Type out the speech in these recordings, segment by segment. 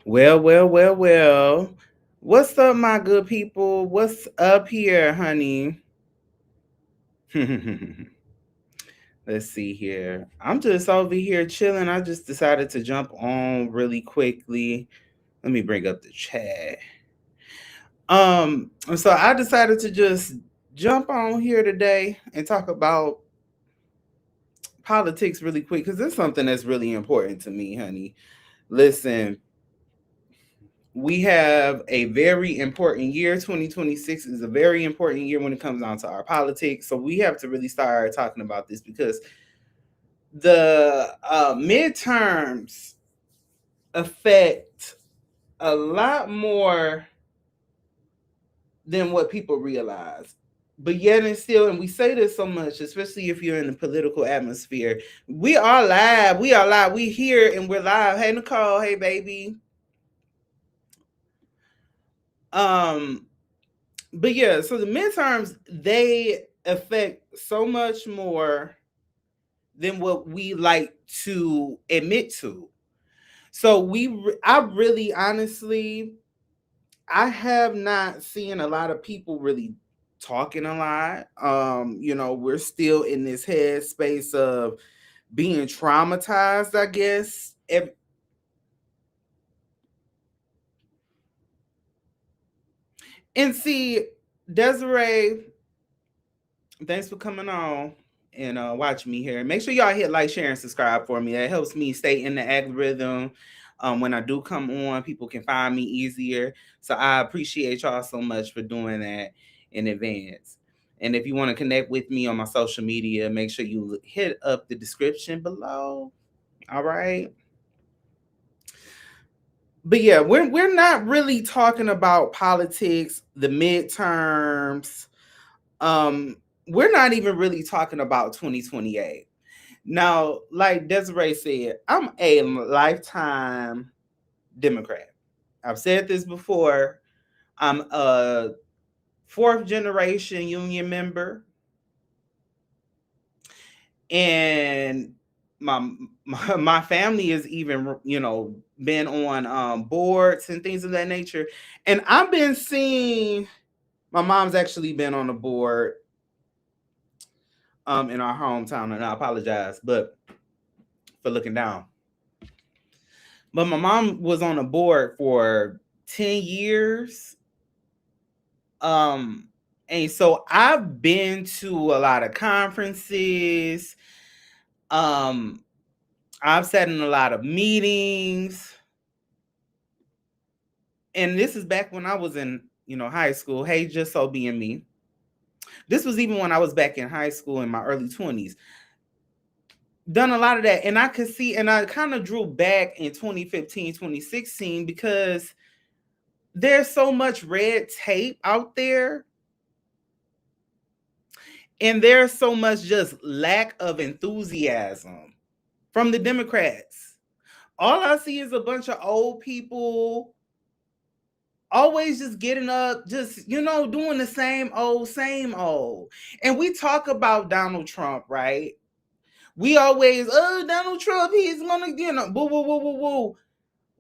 Well. What's up, my good people? What's up here, honey? Let's see here. I'm just over here chilling. I just decided to jump on really quickly. Let me bring up the chat. So I decided to just jump on here today and talk about politics really quick because it's something that's really important to me, honey. Listen, we have a very important year. 2026 is a very important year when it comes down to our politics. So we have to really start talking about this because the midterms affect a lot more than what people realize. But yet and still, and we say this so much, especially if you're in the political atmosphere, we are live. We are live. We here and we're live. Hey, Nicole. Hey, baby. But yeah, so the midterms, they affect so much more than what we like to admit to. So I really honestly, I have not seen a lot of people really talking a lot. We're still in this headspace of being traumatized, I guess. And see, Desiree, thanks for coming on and watching me here. Make sure y'all hit like, share, and subscribe for me. That helps me stay in the algorithm. When I do come on, people can find me easier. So I appreciate y'all so much for doing that in advance. And if you want to connect with me on my social media, make sure you hit up the description below. All right. But yeah, we're not really talking about politics, the midterms. We're not even really talking about 2028. Now, like Desiree said, I'm a lifetime Democrat. I've said this before. I'm a fourth generation union member. And my family has even, been on boards and things of that nature. And I've been seeing my mom's actually been on a board in our hometown, and I apologize but for looking down. But my mom was on a board for 10 years. And so I've been to a lot of conferences. I've sat in a lot of meetings. And this is back when I was in, high school. Hey, just so being me. This was even when I was back in high school in my early 20s. Done a lot of that. And I could see, and I kind of drew back in 2015, 2016, because there's so much red tape out there. And there's so much just lack of enthusiasm from the Democrats. All I see is a bunch of old people always just getting up, just, doing the same old. And we talk about Donald Trump, right? We always, Donald Trump, he's gonna, boo.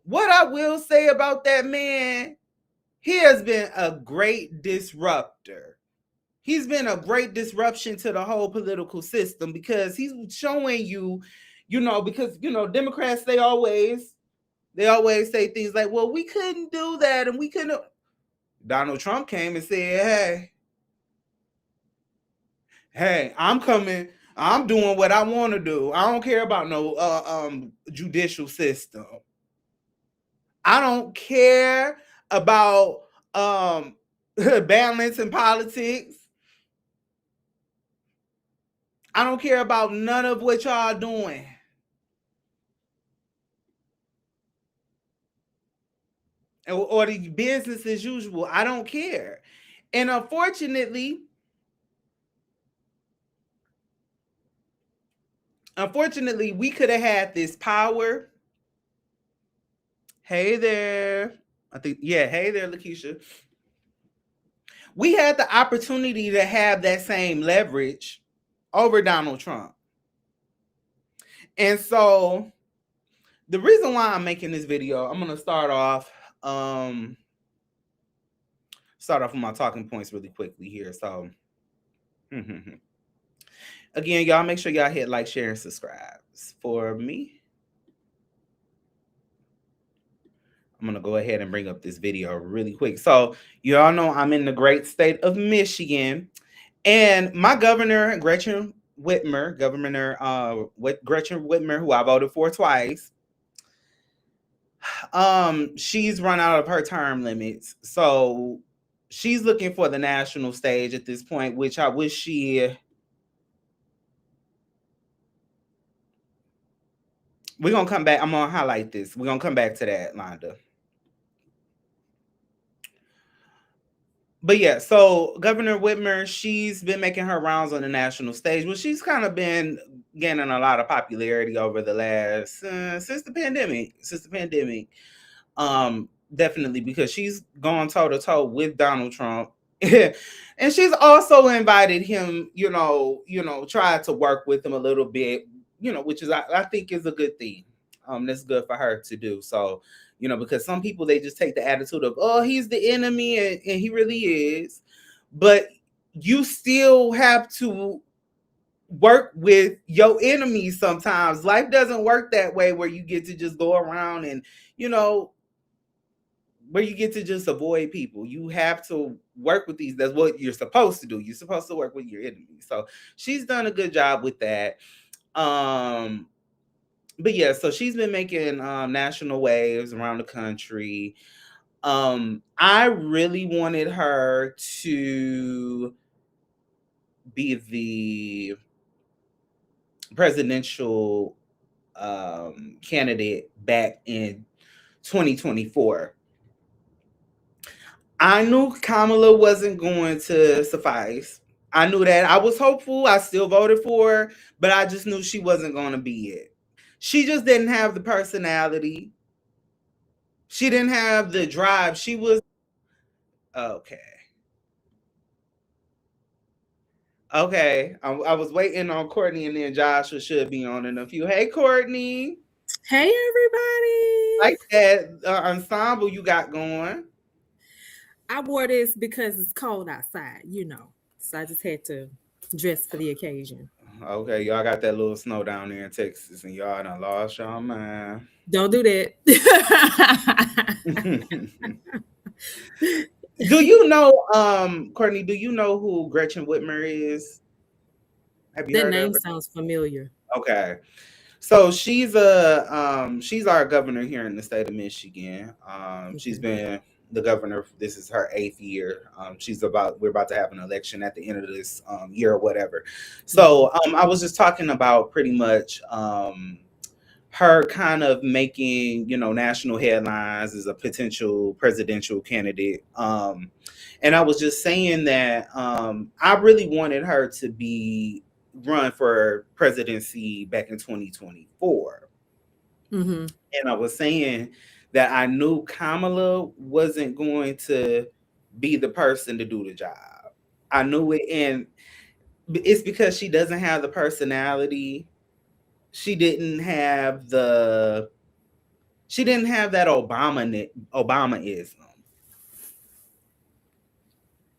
What I will say about that man, he has been a great disruptor. He's been a great disruption to the whole political system because he's showing you, because, Democrats, they always say things like, well, we couldn't do that and we couldn't. Donald Trump came and said, hey, I'm coming. I'm doing what I want to do. I don't care about no judicial system. I don't care about balance in politics. I don't care about none of what y'all doing. Or the business as usual. I don't care. And unfortunately, we could have had this power. Hey there. Hey there, Lakeisha. We had the opportunity to have that same leverage over Donald Trump. And so the reason why I'm making this video, I'm gonna um start off with my talking points really quickly here. So again, y'all make sure y'all hit like, share, and subscribe. For me, I'm gonna go ahead and bring up this video really quick. So you all know I'm in the great state of Michigan, and my governor, Gretchen Whitmer, Gretchen Whitmer, who I voted for twice, she's run out of her term limits. So she's looking for the national stage at this point, which I wish she. We're gonna come back. I'm gonna highlight this. We're gonna come back to that, Londa. But yeah, so Governor Whitmer, she's been making her rounds on the national stage. Well, she's kind of been gaining a lot of popularity over the last since the pandemic. Definitely because she's gone toe to toe with Donald Trump. And she's also invited him, tried to work with him a little bit, which is I think is a good thing. That's good for her to do. So, because some people, they just take the attitude of, oh, he's the enemy, and he really is. But you still have to work with your enemies sometimes. Life doesn't work that way where you get to just go around and, where you get to just avoid people. You have to work with these. That's what you're supposed to do. You're supposed to work with your enemies. So she's done a good job with that. But yeah, so she's been making national waves around the country. I really wanted her to be the presidential candidate back in 2024. I knew Kamala wasn't going to suffice. I knew that. I was hopeful. I still voted for her, but I just knew she wasn't going to be it. She just didn't have the personality. She didn't have the drive. She was okay. Okay, I was waiting on Courtney, and then Josh should be on in a few. Hey, Courtney. Hey, everybody. Like that ensemble you got going. I wore this because it's cold outside, So I just had to dress for the occasion. Okay, y'all got that little snow down there in Texas, and y'all done lost y'all mind. Don't do that. Do you know, Courtney, do you know who Gretchen Whitmer is? Have you That heard of name her? sounds familiar. Okay. So she's our governor here in the state of Michigan. She's Okay. been the governor. This is her 8th year. We're about to have an election at the end of this year or whatever. So I was just talking about pretty much her kind of making, national headlines as a potential presidential candidate. And I was just saying that I really wanted her to be run for presidency back in 2024. Mm-hmm. And I was saying that I knew Kamala wasn't going to be the person to do the job. I knew it, and it's because she doesn't have the personality. She didn't have that Obamaism.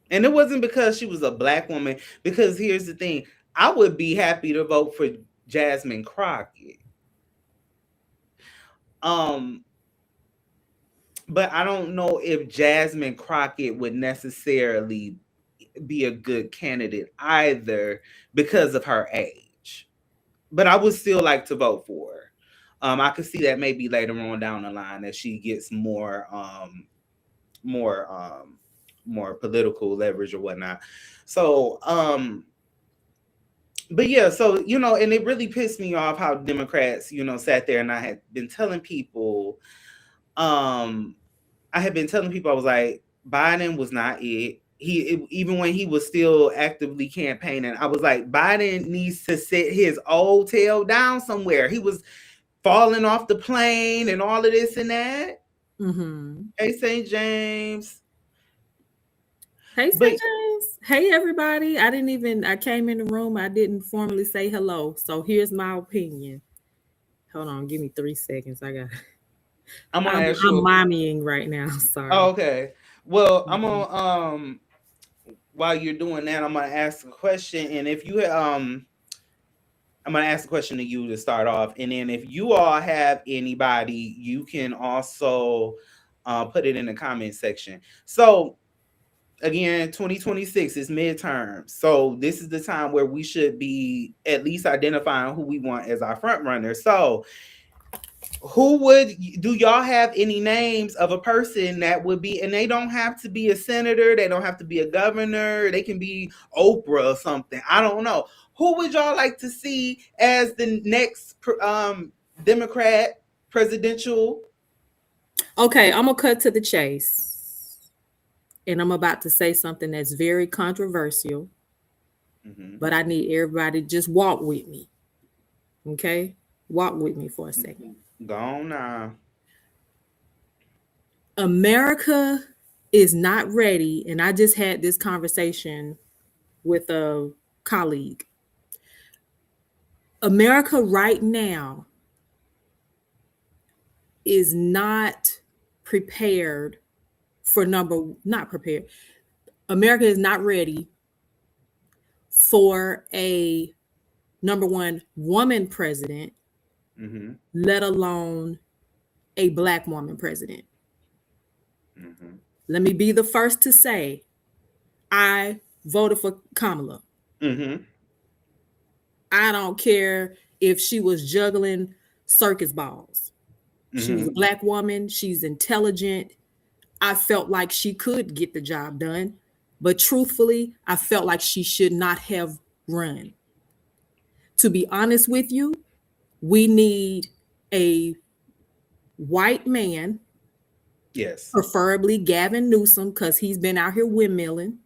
And it wasn't because she was a black woman, because here's the thing, I would be happy to vote for Jasmine Crockett. But I don't know if Jasmine Crockett would necessarily be a good candidate either because of her age. But I would still like to vote for her. I could see that maybe later on down the line that she gets more more political leverage or whatnot. So but yeah, so and it really pissed me off how Democrats, sat there, and I had been telling people, I was like, Biden was not it. Even when he was still actively campaigning, I was like, Biden needs to sit his old tail down somewhere. He was falling off the plane and all of this and that. Mm-hmm. Hey, St. James. Hey, But St. James. Hey, everybody. I came in the room. I didn't formally say hello. So here's my opinion. Hold on, give me 3 seconds. I'm gonna I'm ask you. mommying right now. Oh, Sorry. okay. Well, I'm Mhm. gonna while you're doing that, I'm gonna ask a question, and if you I'm gonna ask a question to you to start off, and then if you all have anybody, you can also put it in the comment section. So again, 2026 is midterms, so this is the time where we should be at least identifying who we want as our front runner. So who would do y'all have any names of a person that would be, and they don't have to be a senator, they don't have to be a governor, they can be Oprah or something, I don't know. Who would y'all like to see as the next Democrat presidential? Okay, I'm gonna cut to the chase, and I'm about to say something that's very controversial, Mm-hmm. but I need everybody to just walk with me. Okay, walk with me for a second. Go on now. America is not ready, and I just had this conversation with a colleague. America right now is not prepared for not prepared. America is not ready for a number one woman president, Mm-hmm. let alone a black woman president. Mm-hmm. Let me be the first to say I voted for Kamala. Mm-hmm. I don't care if she was juggling circus balls. She was a Mm-hmm. black woman. She's intelligent. I felt like she could get the job done. But truthfully, I felt like she should not have run. To be honest with you, we need a white man, Yes. preferably Gavin Newsom, because he's been out here windmilling,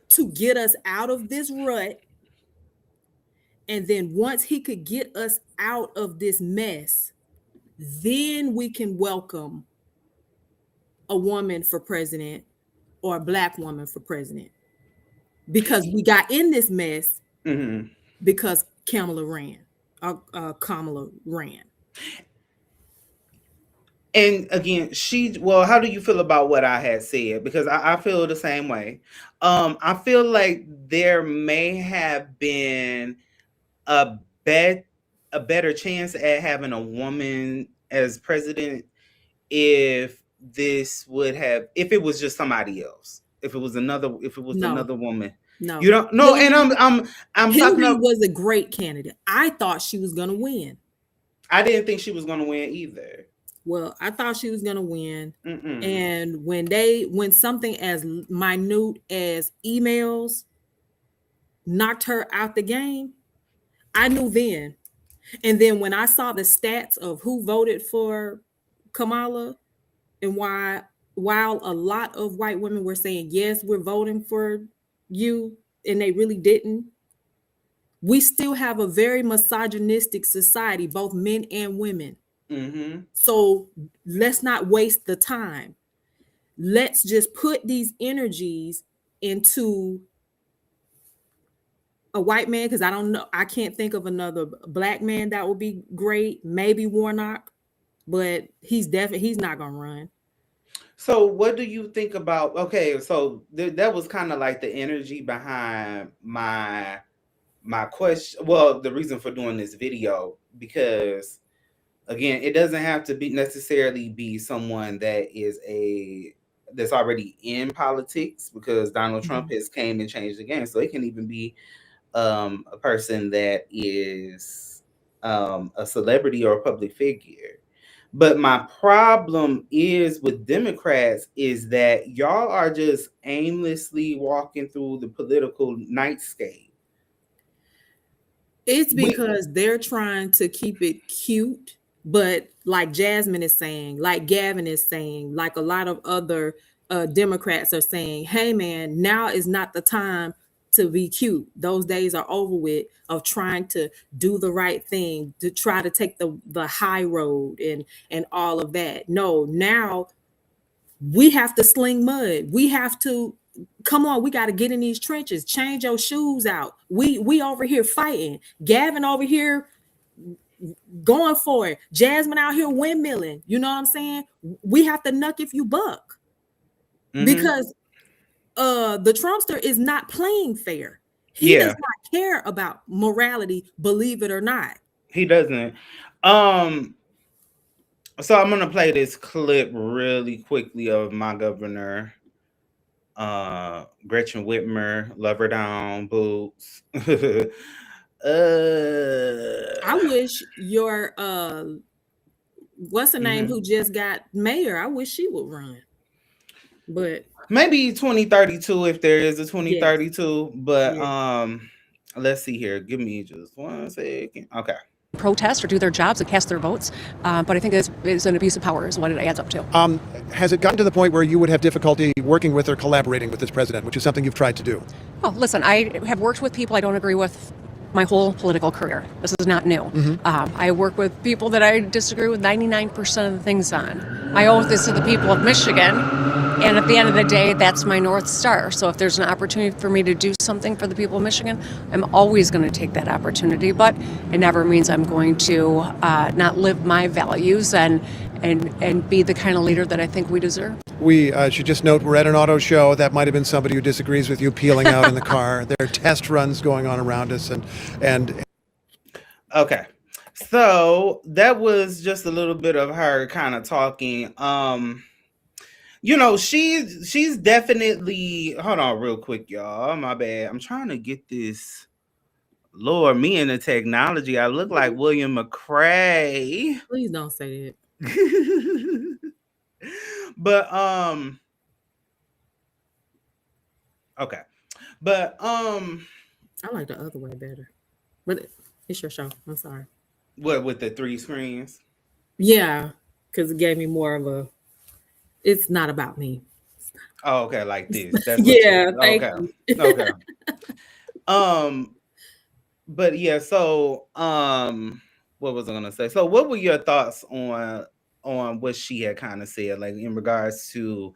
to get us out of this rut. And then once he could get us out of this mess, then we can welcome a woman for president or a black woman for president. Because we got in this mess Mm-hmm. because Kamala ran. Kamala ran. And again, well, how do you feel about what I had said? Because I feel the same way. I feel like there may have been a bet a better chance at having a woman as president if if it was just somebody else. If it was No, another woman. no. You don't know, and Hillary I'm talking Hillary about. was a great candidate. I thought she was gonna win. I didn't think she was gonna win either. Well, I thought she was gonna win. Mm-mm. And when something as minute as emails knocked her out the game, I knew then. And then when I saw the stats of who voted for Kamala and why, while a lot of white women were saying, yes, we're voting for you, and they really didn't, we still have a very misogynistic society, both men and women. Mm-hmm. So let's not waste the time. Let's just put these energies into a white man, because I don't know, I can't think of another black man that would be great. Maybe Warnock, but he's not gonna run. So, what do you think about? Okay, so that was kind of like the energy behind my question. Well, the reason for doing this video, because again, it doesn't have to be necessarily be someone that's already in politics, because Donald Trump has came and changed the game. So it can even be a person that is a celebrity or a public figure. But my problem is with Democrats is that y'all are just aimlessly walking through the political nightscape. It's We, because they're trying to keep it cute, but like Jasmine is saying, like Gavin is saying, like a lot of other Democrats are saying, hey man, now is not the time to be cute. Those days are over with of trying to do the right thing, to try to take the high road and all of that. No, now we have to sling mud. We have to come on. We got to get in these trenches. Change your shoes out. We over here fighting. Gavin over here going for it. Jasmine out here windmilling. You know what I'm saying? We have to nuck if you buck. Because the Trumpster is not playing fair. He does not care about morality, believe it or not. He doesn't. So I'm gonna play this clip really quickly of my governor, Gretchen Whitmer, love her down, boots. I wish your what's the name who just got mayor? I wish she would run. But maybe 2032 if there is a 2032. Yes. But let's see here. Give me just 1 second. Okay. Protest or do their jobs and cast their votes, but I think it's an abuse of power is what it adds up to. Has it gotten to the point where you would have difficulty working with or collaborating with this president, which is something you've tried to do? Oh, listen, I have worked with people I don't agree with my whole political career. This is not new. I work with people that I disagree with 99% of the things on. My oath is to the people of Michigan, and at the end of the day, that's my North Star. So if there's an opportunity for me to do something for the people of Michigan, I'm always going to take that opportunity, but it never means I'm going to not live my values and be the kind of leader that I think we deserve. We should just note we're at an auto show. That might have been somebody who disagrees with you peeling out in the car. There are test runs going on around us, and okay. So that was just a little bit of her kind of talking. You know, she's definitely, hold on real quick, y'all. My bad. I'm trying to get this. Lord, me and the technology. I look like William McCray. Please don't say it. But okay. But I like the other way better. But it's your show. I'm sorry. What, with the 3 screens? Yeah, because it gave me more of a, it's not about me. Oh, okay, like this. That's yeah, thank you. You. Okay. But yeah, so what was I gonna say? So what were your thoughts on what she had kind of said, like in regards to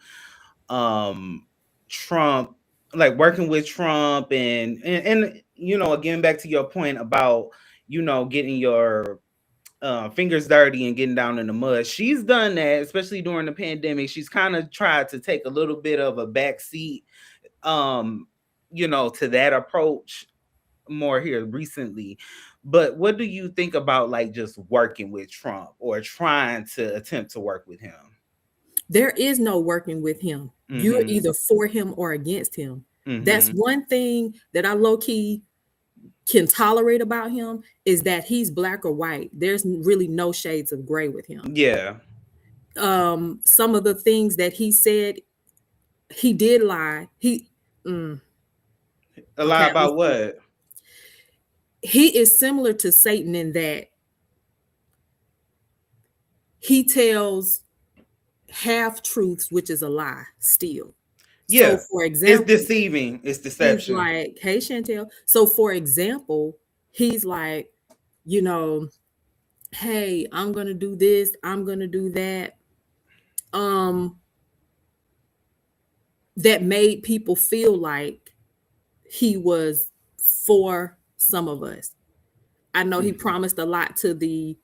Trump, like working with Trump and you know, again back to your point about, you know, getting your fingers dirty and getting down in the mud. She's done that, especially during the pandemic. She's kind of tried to take a little bit of a backseat, you know, to that approach more here recently. But what do you think about like just working with Trump or trying to attempt to work with him? There is no working with him. You're either for him or against him. That's one thing that I low-key can tolerate about him, is that he's black or white. There's really no shades of gray with him. Yeah. Some of the things that he said, he did lie. A lie about what? He is similar to Satan in that he tells half truths, which is a lie still. Yeah. So for example, it's deceiving. It's deception. He's like, hey, Chantel. So for example, he's like, you know, hey, I'm going to do this. I'm going to do that. That made people feel like he was for some of us. I know he promised a lot to the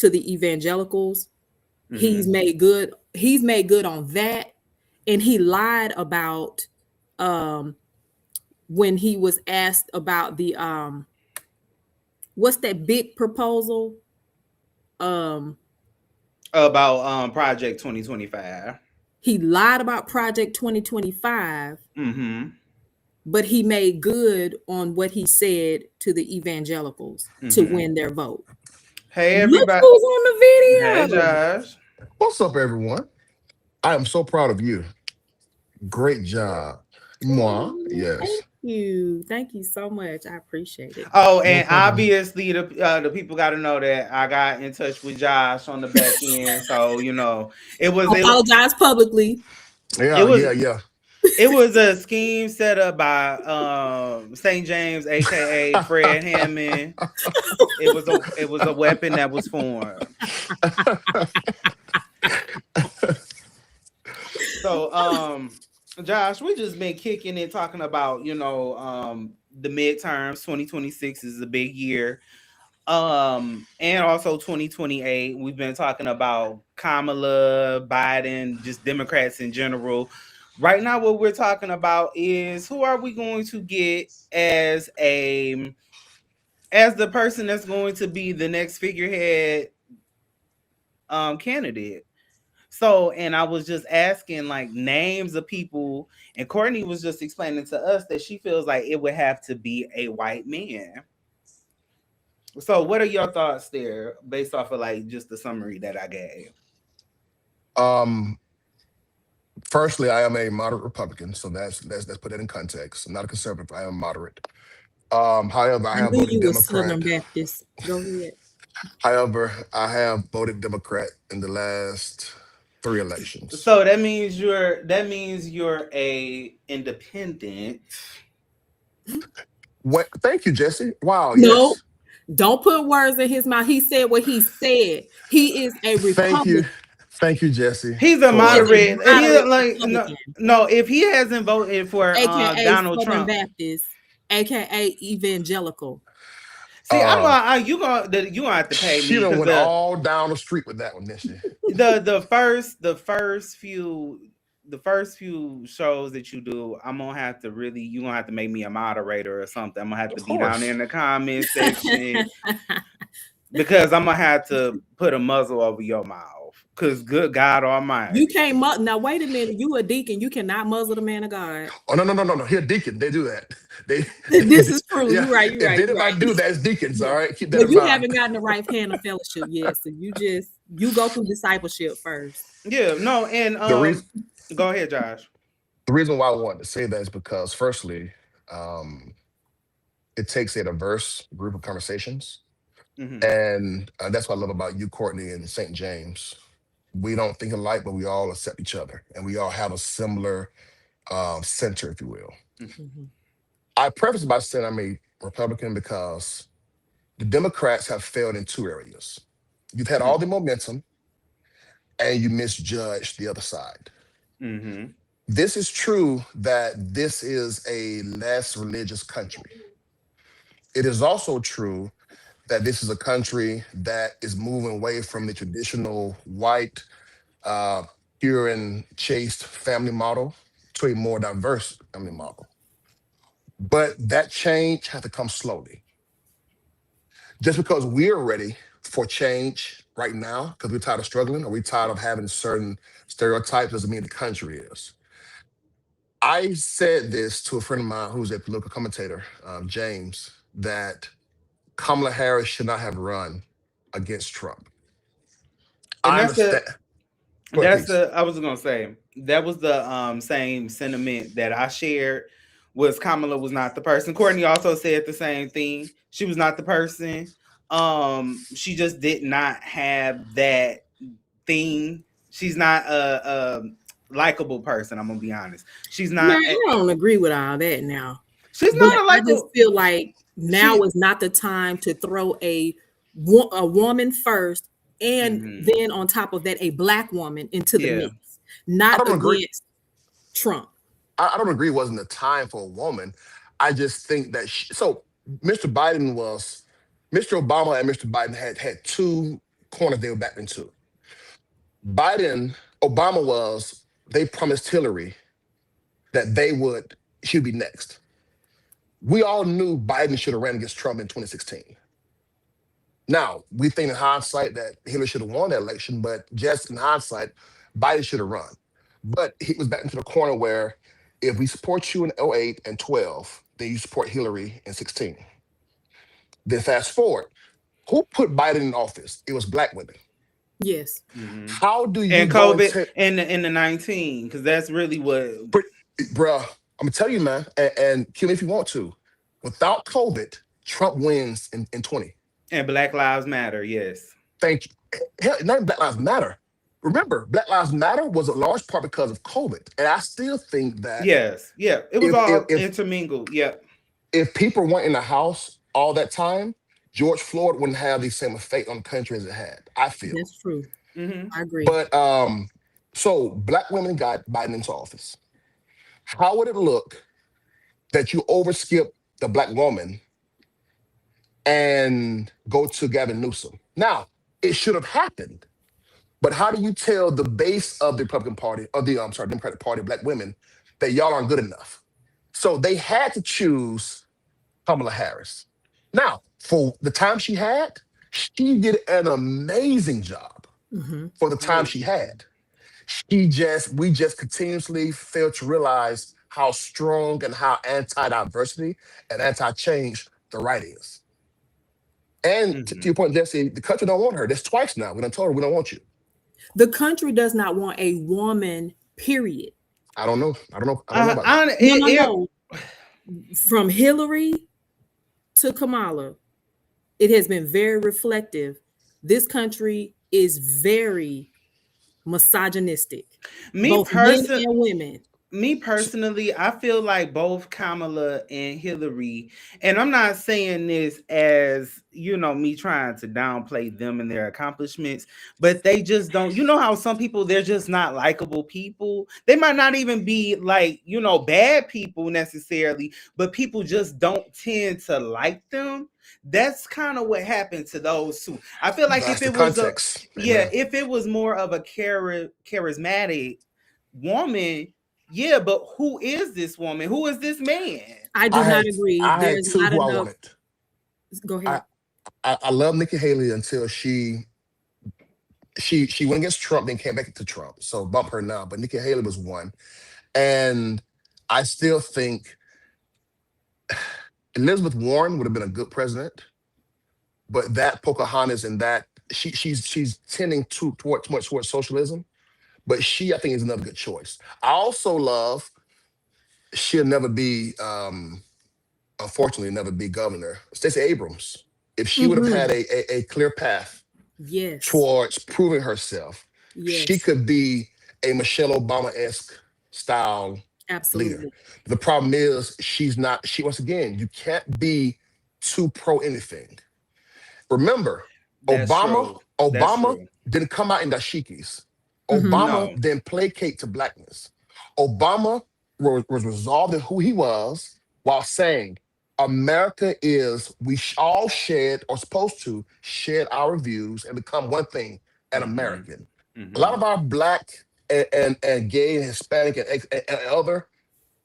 evangelicals. He's made good on that. And he lied about when he was asked about the what's that big proposal? About Project 2025. He lied about Project 2025. But he made good on what he said to the evangelicals to win their vote. Hey, everybody. Look who's on the video. Hey, Josh. What's up, everyone? I am so proud of you. Great job. Moi, yes. Thank you so much. I appreciate it. Oh, and obviously the people got to know that I got in touch with Josh on the back end, so you know I apologize publicly. Yeah. It was a scheme set up by St. James, aka Fred Hammond. It was a weapon that was formed. So Josh, we just been kicking it, talking about, you know, the midterms. 2026 is a big year. And also 2028. We've been talking about Kamala, Biden, just Democrats in general. Right now, what we're talking about is who are we going to get as the person that's going to be the next figurehead candidate. So, and I was just asking like names of people, and Courtney was just explaining to us that she feels like it would have to be a white man. So, what are your thoughts there, based off of like just the summary that I gave? Um, Firstly, I am a moderate Republican, so let's put that in context. I'm not a conservative. I am moderate. However, I I have knew voted you were Southern Democrat. Baptist. Go ahead. However, I have voted Democrat in the last 3 elections. So that means you're a independent. What? Thank you, Jesse. Wow. No, Yes. don't put words in his mouth. He said what he said. He is a Thank you. Republican. Thank you, Jesse, He's a He for is a moderate. He moderate like no, Republican, no. If he hasn't voted for aka Donald Southern Trump, Baptist, aka evangelical. see, you gonna have to pay she me done because went all down the street with that one, didn't she? the first few shows that you do, you gonna have to make me a moderator or something. I'm gonna have Of to be down there course. in the comment section because I'm gonna have to put a muzzle over your mouth. Cause good God You Almighty, can't now. Wait a minute. You a deacon. You cannot muzzle the man of God. Oh no, no, no, no, no. Here, deacon, they do that. They, This is true. yeah. You're right. You're If right. You're right. anybody do that, it's deacons. Yeah. All right, keep that But in you mind. haven't gotten the right hand of fellowship yet. So you go through discipleship first. yeah, no, and The reason go ahead, Josh. the reason why I wanted to say that is because, firstly, it takes a diverse group of conversations, Hmm. and that's what I love about you, Courtney, and St. James. We don't think alike, but we all accept each other, and we all have a similar center, if you will. Mhm. I preface by saying I'm a Republican because the Democrats have failed in two areas. You've had all the momentum, and you misjudged the other side. Hmm. This is true that this is a less religious country. It is also true that this is a country that is moving away from the traditional white, uh, pure and chaste family model to a more diverse family model. But that change has to come slowly. Just because we're ready for change right now, because we're tired of struggling or we're tired of having certain stereotypes, doesn't mean the country is. I said this to a friend of mine who's a political commentator, James, that Kamala Harris should not have run against Trump. And I that's the understand. Go ahead, please. I was gonna say that was the same sentiment that I shared. Was Kamala was not the person. Courtney also said the same thing. She was not the person. She just did not have that thing. She's not a likable person. I'm gonna be honest. She's Man, not. I don't agree with all that now. She's But not a I just likable. feel like now She. is not the time to throw a woman first, and Mhm. then on top of that, a black woman into the Yeah. mix, I not don't agree. against Trump. I don't agree. It wasn't the time for a woman. I just think that so Mr. Biden was Mr. Obama and Mr. Biden had two corners they were back into. Obama was they promised Hillary that she'd be next. We all knew Biden should have ran against Trump in 2016. Now, we think in hindsight that Hillary should have won that election, but just in hindsight, Biden should have run. But he was back into the corner where if we support you in '08 and 12, then you support Hillary in 16. Then fast forward, who put Biden in office? It was black women. Yes. Mhm. How do you And go and COVID take, in the 19, because that's really what. bruh, I'm gonna tell you, man, and kill me if you want to. Without COVID, Trump wins in 20. And Black Lives Matter, yes. Thank you. Hell, not even Black Lives Matter. Remember, Black Lives Matter was a large part because of COVID. And I still think that Yes, yeah. It was if if all if, intermingled. Yep. if people weren't in the house all that time, George Floyd wouldn't have the same effect on the country as it had, I feel. That's true. Mm-hmm. I agree. But so black women got Biden into office. How would it look that you overskip the black woman and go to Gavin Newsom. Now, it should have happened, but how do you tell the base of the Republican Party, or the Democratic Party, black women, that y'all aren't good enough? So they had to choose Kamala Harris. Now, for the time she had, she did an amazing job for the time she had. We just continuously failed to realize how strong and how anti-diversity and anti-change the right is. And to your point, Jesse, the country don't want her. That's twice now. We done told her we don't want you. The country does not want a woman, period. I don't know about that. No. From Hillary to Kamala, it has been very reflective. This country is very misogynistic. Both men and women. Me personally, I feel like both Kamala and Hillary, and I'm not saying this as, me trying to downplay them and their accomplishments, but they just don't, how some people, they're just not likable people. They might not even be like, bad people necessarily, but people just don't tend to like them. That's kind of what happened to those two. I feel like if it was if it was more of a charismatic woman, yeah, but who is this woman? Who is this man? I do not agree. There's not enough. I wanted. Go ahead. I love Nikki Haley until she went against Trump, then came back to Trump. So bump her now. But Nikki Haley was one. And I still think Elizabeth Warren would have been a good president. But that Pocahontas and that she's tending towards socialism. But I think, is another good choice. I also love, she'll never be, unfortunately, never be governor, Stacey Abrams. If she would have had a clear path towards proving herself, she could be a Michelle Obama-esque style leader. The problem is once again, you can't be too pro anything. Remember, Obama didn't come out in dashikis. Obama didn't placate to blackness. Obama was resolved in who he was while saying, America is, we all shared, or supposed to shed our views and become one thing, an American. A lot of our black and gay and Hispanic and other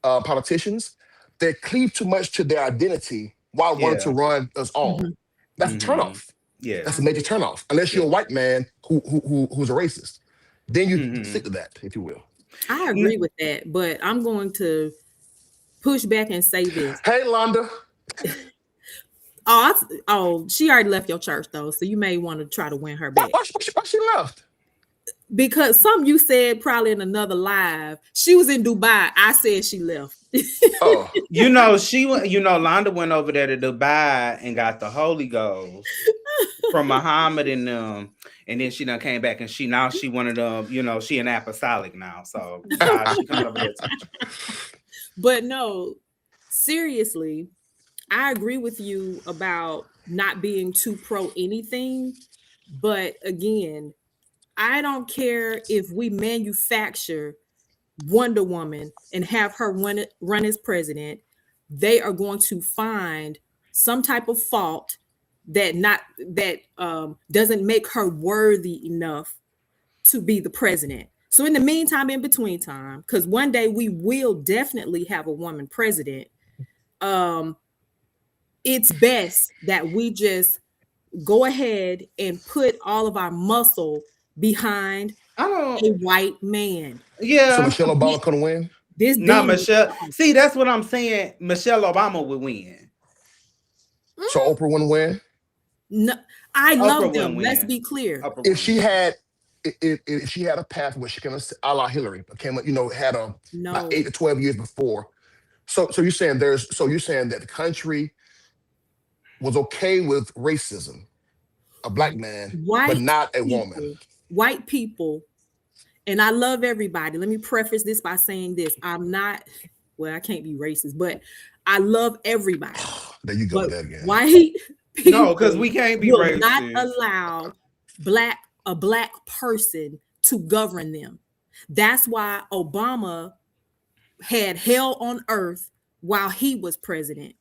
politicians, they cleave too much to their identity while wanting to run us all. That's a turnoff. Yeah, that's a major turnoff. Unless you're a white man who's a racist. Then you stick to that, if you will. I agree with that, but I'm going to push back and say this. Hey, Londa. She already left your church, though, so you may want to try to win her back. Why she left? Because something you said probably in another live. She was in Dubai. I said she left. Londa went over there to Dubai and got the Holy Ghost from Muhammad and them. And then she done came back and she one of them, she an apostolic now. So she comes over there too. But no, seriously, I agree with you about not being too pro anything. But again, I don't care if we manufacture Wonder Woman and have her run as president. They are going to find some type of fault that doesn't make her worthy enough to be the president. So in the meantime, in between time, because one day we will definitely have a woman president, it's best that we just go ahead and put all of our muscle behind a white man. Yeah. So Michelle Obama couldn't win? Michelle. See, that's what I'm saying. Michelle Obama would win. So Oprah wouldn't win? No, I love them. Let's be clear. If she had a path where she can, a la Hillary, had like 8 to 12 years before. So you're saying that the country was okay with racism, a black man, but not a woman. White people, and I love everybody. Let me preface this by saying this. I can't be racist, but I love everybody. There you go, that again. White people, no, because we can't be racist. Not allow a black person to govern them. That's why Obama had hell on earth while he was president.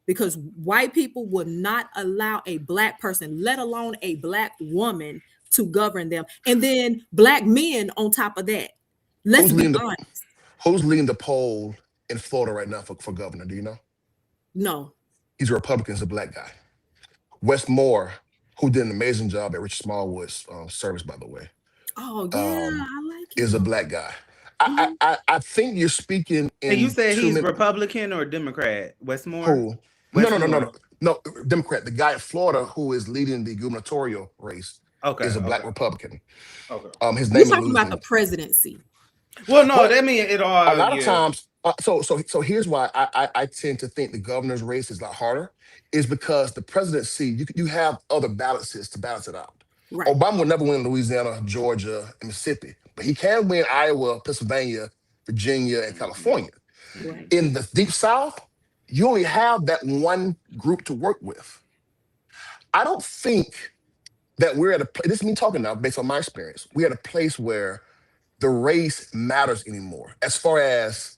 because white people would not allow a black person, let alone a black woman, to govern them. And then black men on top of that. Let's Who's be leading the honest. Who's leading the poll in Florida right now for governor? Do you know? No. He's a Republican. He's a black guy. Wes Moore, who did an amazing job at Richard Smallwood's service, by the way, Oh yeah, I like is a him. black guy. Mhm. I think you're speaking And you in said two he's minutes. Republican or Democrat? Westmore? Who? No, no, no, no, Westmore. no. No, Democrat. The guy in Florida who is leading the gubernatorial race Okay. is a black Okay. Republican. Okay. His We're name talking about eludes the me. presidency. Well, no, But that means it all. a lot of Yeah. times, so here's why I tend to think the governor's race is a lot harder, is because the presidency you have other balances to balance it out. Right. Obama will never win Louisiana, Georgia, and Mississippi, but he can win Iowa, Pennsylvania, Virginia, and California. Right. In the deep South, you only have that one group to work with. I don't think that we're at a place, this is me talking now based on my experience, we're at a place where the race matters anymore. As far as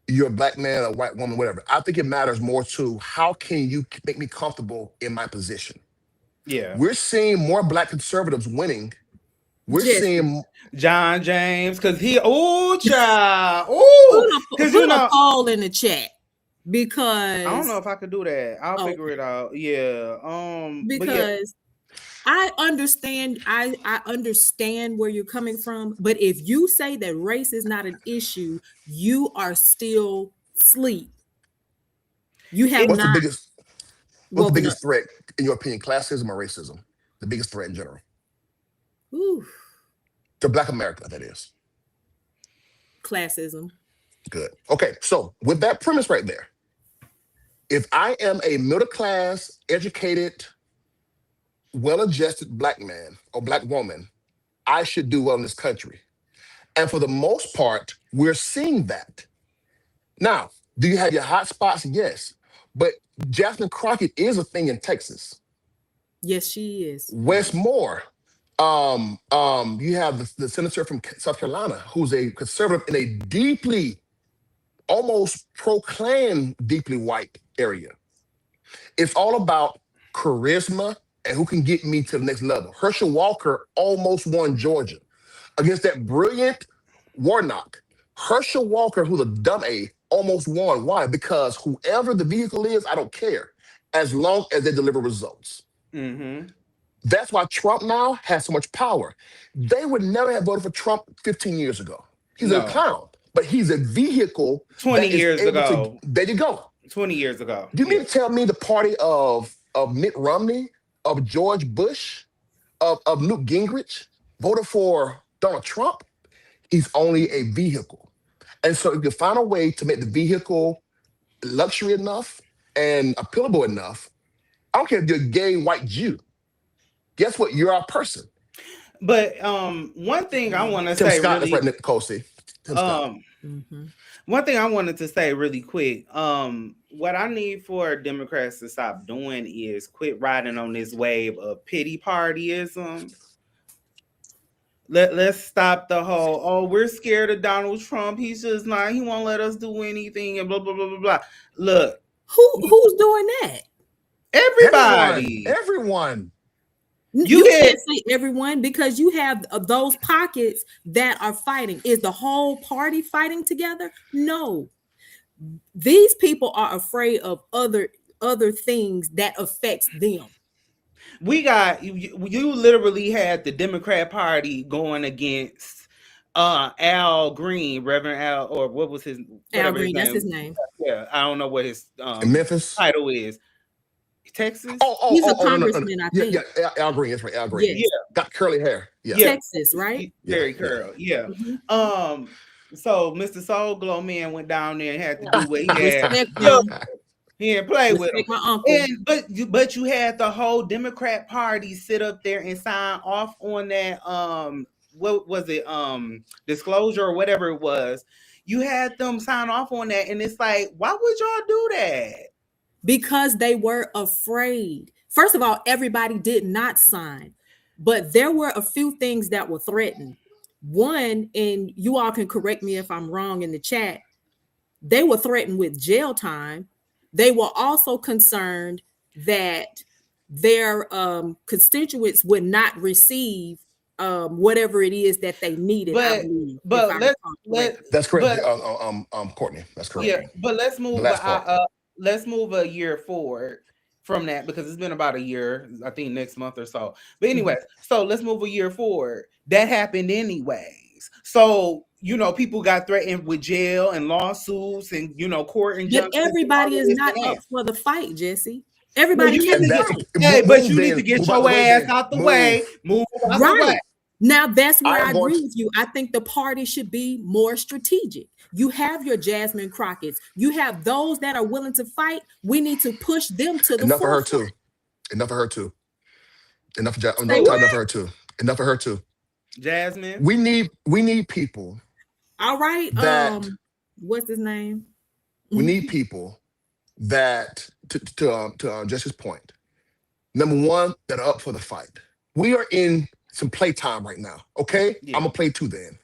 you're a black man, a white woman, whatever. I think it matters more to how can you make me comfortable in my position. Yeah. We're seeing more black conservatives winning. We're Jesse, seeing John James, because he, oh, child. Oh, because put you a know, poll in the chat because I don't know if I could do that. I'll Oh. figure it out. Yeah. But yeah. because I understand where you're coming from, but if you say that race is not an issue, you are still asleep. You have what's the not biggest woken up. threat in your opinion? Classism or racism? The biggest threat in general Ooh, to Black America, that is. classism. Good. Okay, so with that premise right there, if I am a middle class, educated, well-adjusted black man or black woman, I should do well in this country. And for the most part, we're seeing that. Now, do you have your hot spots? Yes. But Jasmine Crockett is a thing in Texas. Yes, she is. Wes Moore. You have the senator from South Carolina who's a conservative in a deeply, almost pro-Klan, deeply white area. It's all about charisma and who can get me to the next level. Herschel Walker almost won Georgia against that brilliant Warnock. Herschel Walker, who's a dumb A, almost won. Why? Because whoever the vehicle is, I don't care, as long as they deliver results. Mm-hmm. That's why Trump now has so much power. They would never have voted for Trump 15 years ago. He's a No. clown, but he's a vehicle 20 that is years able ago. there you go. 20 years ago. Do you mean Yeah. to tell me the party of Mitt Romney, of George Bush, of Newt Gingrich voted for Donald Trump? He's only a vehicle. And so if you find a way to make the vehicle luxury enough and appealable enough, I don't care if you're a gay white Jew. Guess what? You're our person. But one thing I want to Tim say Scott, really, that's right, Nicole C. Tim Scott. Mhm. one thing I wanted to say really quick, what I need for Democrats to stop doing is quit riding on this wave of pity partyism. Let's stop the whole, oh, we're scared of Donald Trump. He's just not, he won't let us do anything and blah, blah, blah, blah, blah. Look, Who's doing that? everybody. Everyone. You had- can't say everyone because you have those pockets that are fighting. Is the whole party fighting together? No. These people are afraid of other things that affects them. We got, you literally had the Democrat Party going against Al Green, Reverend Al, or what was his, Al whatever Green, that's name. his name. Yeah, I don't know what his In Memphis. title is. Texas? He's a no, no, no. congressman, I think. Yeah, Al Green, that's right, Al Green. Yes. Got curly hair. Yeah. Yeah. Texas, right? Very Yeah. curl. Yeah. Mhm. So Mr. Soul Glow Man went down there and had to do what he had. Respect Yo, him. he didn't play with him. Respect my uncle. And but you had the whole Democrat Party sit up there and sign off on that what was it, disclosure or whatever it was. You had them sign off on that, and it's like, why would y'all do that? Because they were afraid. First of all, everybody did not sign, but there were a few things that were threatened. One, and you all can correct me if I'm wrong in the chat, they were threatened with jail time They were also concerned that their constituents would not receive whatever it is that they needed, I believe, if I but recall let correctly. That's correct. but Courtney, that's correct. yeah, but The last part. let's move a year forward from that because it's been about a year, I think next month or so. But anyway, so let's move a year forward. That happened anyways. So, people got threatened with jail and lawsuits and, court But injunctions. and all everybody of is this not and that. up for the fight, Jesse. Well, Everybody you can't need to And that's fight. hey, but you need to then. get Move out the your way. ass Then out the move. way. Move out the Right. way. Now, that's where I I am going agree to. with you. I think the party should be more strategic. You have your Jasmine Crockett's. You have those that are willing to fight. We need to push them to the Enough of her forefront. too. Enough of her too. Enough of Say enough what? of her too. Enough of her too. Jasmine. We need people All right. that What's his name? we need people that to Jesse's point. Number one, that are up for the fight. We are in some playtime right now. Okay, Yeah. I'm gonna play two then.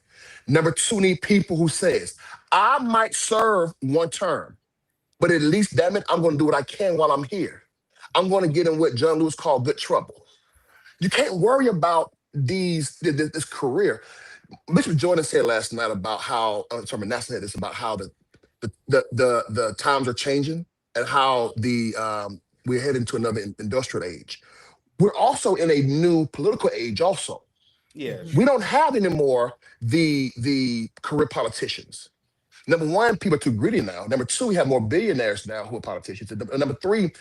Number two, need people who says I might serve one term, but at least, damn it, I'm gonna do what I can while I'm here. I'm gonna get in what John Lewis called good trouble. You can't worry about this career. Bishop Jordan said last night about how Nassar said this about how the times are changing and how we're heading to another industrial age. We're also in a new political age. Also, Yes. we don't have anymore the career politicians. Number one, people are too greedy now. Number two, we have more billionaires now who are politicians. And number three,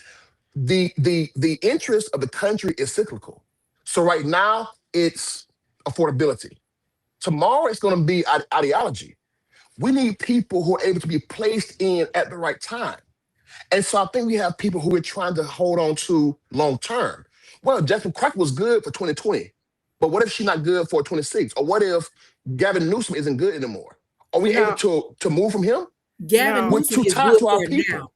the interest of the country is cyclical. So right now it's affordability. Tomorrow it's going to be ideology. We need people who are able to be placed in at the right time. And so I think we have people who are trying to hold on to long term. Well, Jasmine Crockett was good for 2020, but what if she's not good for 26? Or what if Gavin Newsom isn't good anymore? Are we able to move from him? Gavin No. We're Newsom too is tied good to our for people. now.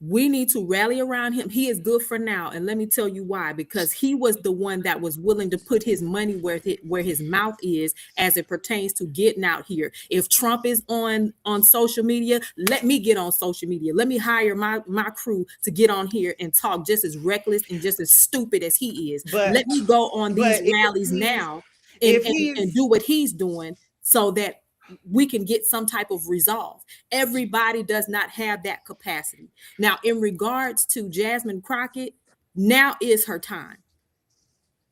We need to rally around him. He is good for now, and let me tell you why. Because he was the one that was willing to put his money where his mouth is, as it pertains to getting out here. If Trump is on social media, let me get on social media. Let me hire my crew to get on here and talk just as reckless and just as stupid as he is. But Let me go on these but if rallies he's now if and he's do what he's doing, so that we can get some type of resolve. Everybody does not have that capacity. Now, in regards to Jasmine Crockett, now is her time.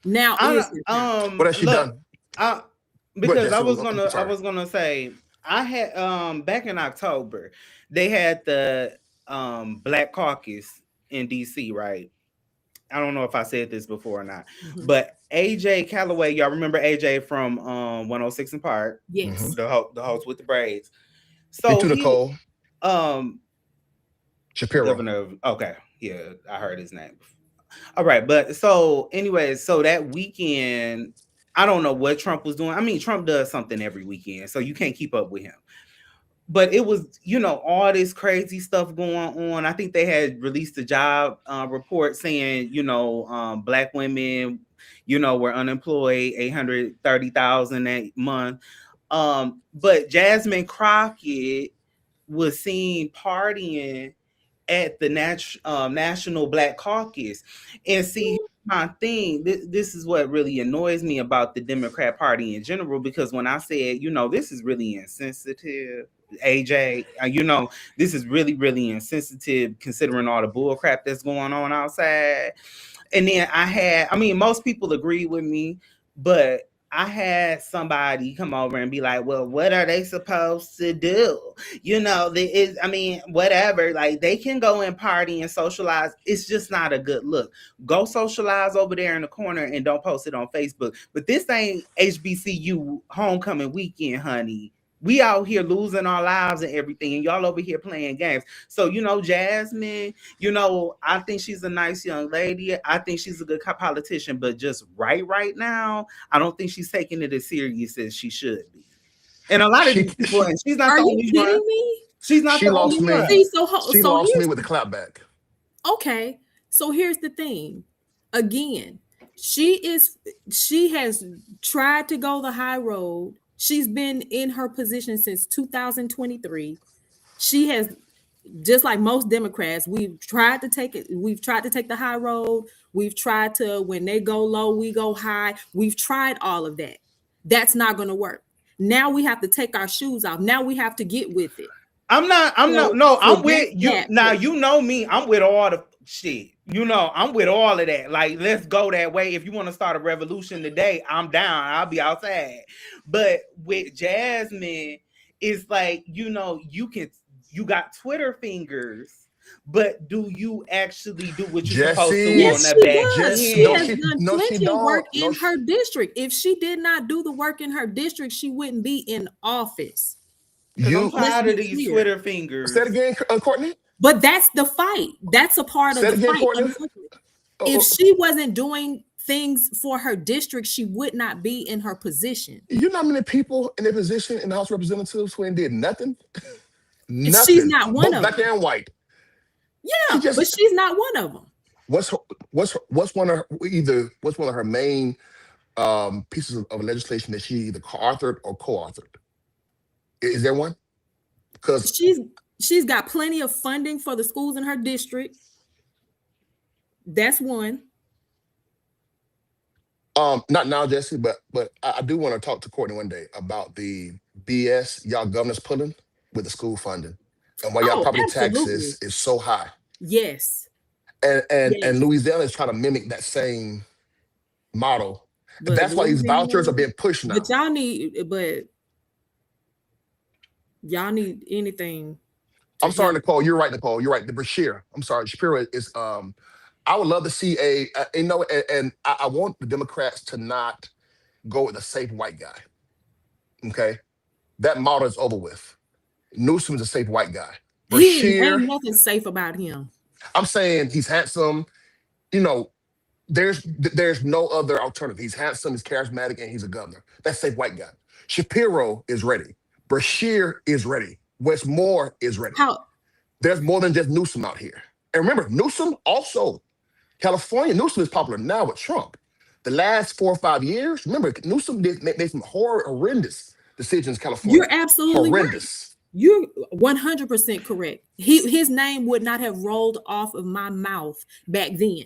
Now I is her time. What has she look, done? I Go ahead, because Jesse. I Sorry. was gonna say I had back in October they had the Black Caucus in DC, right? I don't know if I said this before or not, but AJ Calloway, y'all remember AJ from 106 and Park, Yes. the host with the braids. Me So too, he Nicole. Shapiro. governor of, okay, yeah, I heard his name. All right, but so anyways, so that weekend, I don't know what Trump was doing. I mean, Trump does something every weekend, so you can't keep up with him. But it was, all this crazy stuff going on. I think they had released a job report saying, Black women, were unemployed, 830,000 a month. But Jasmine Crockett was seen partying at the National Black Caucus. And see, my thing, this is what really annoys me about the Democrat Party in general, because when I said, this is really insensitive, AJ, this is really, really insensitive considering all the bull crap that's going on outside. And then most people agree with me, but I had somebody come over and be like, well, what are they supposed to do? Whatever, like they can go and party and socialize. It's just not a good look. Go socialize over there in the corner and don't post it on Facebook. But this ain't HBCU homecoming weekend, honey. We out here losing our lives and everything, and y'all over here playing games. So, Jasmine, I think she's a nice young lady. I think she's a good politician, but just right now, I don't think she's taking it as serious as she should be. And a lot of these people, and she's not Are the you only kidding one. me? She's not She the lost only me. one. See, She lost me with the clapback. Okay, so here's the thing. Again, she has tried to go the high road. She's been in her position since 2023. She has just like most Democrats, we've tried to take it. We've tried to take the high road. We've tried to, when they go low, we go high. We've tried all of that. That's not going to work. Now we have to take our shoes off. Now we have to get with it. I'm not, So I'm with that's you. that. Now, you know me, I'm with all the shit. You know, I'm with all of that. Like, let's go that way. If you want to start a revolution today, I'm down. I'll be outside. But with Jasmine, it's like, you know, you got Twitter fingers, but do you actually do what you're supposed to Jesse, on Yes, the she back does. Jess, She no, has end? done no, she plenty of work don't. in her district. If she did not do the work in her district, she wouldn't be in office. Because I'm You Let's tired of be these clear. Twitter say fingers. it again, Courtney. But that's the fight. That's a part Say of it the again, fight. Courtney. Unfortunately. If she wasn't doing things for her district, she would not be in her position. You know how many people in their position in the House of Representatives who ain't did nothing? She's Nothing. not one Both of black them. and white. She Yeah, but just she's not one of them. what's one of her main pieces of legislation that she either authored or co-authored? Is there one? Because She's got plenty of funding for the schools in her district. That's one. not now, Jesse, but I do want to talk to Courtney one day about the BS y'all governors pulling with the school funding and why y'all Oh, property absolutely. taxes is so high. Yes. And Yes. Louisiana is trying to mimic that same model. And But that's why these vouchers are Louisiana, being pushed now. but y'all need anything. I'm sorry, Nicole. You're right, Nicole. You're right. The Brashear. I'm sorry. Shapiro is I would love to see and I want the Democrats to not go with a safe white guy. Okay. That model is over with. Newsom's a safe white guy. He ain't Brashear, nothing safe about him. I'm saying he's handsome. You know, there's no other alternative. He's handsome, he's charismatic, and he's a governor. That's safe white guy. Shapiro is ready. Brashear is ready. Westmore is ready. How There's more than just Newsom out here. And remember, Newsom also, California, Newsom is popular now with Trump. The last 4 or 5 years, remember, Newsom made some horrendous decisions in California. you're absolutely right. Horrendous. You're 100% correct. His name would not have rolled off of my mouth back then.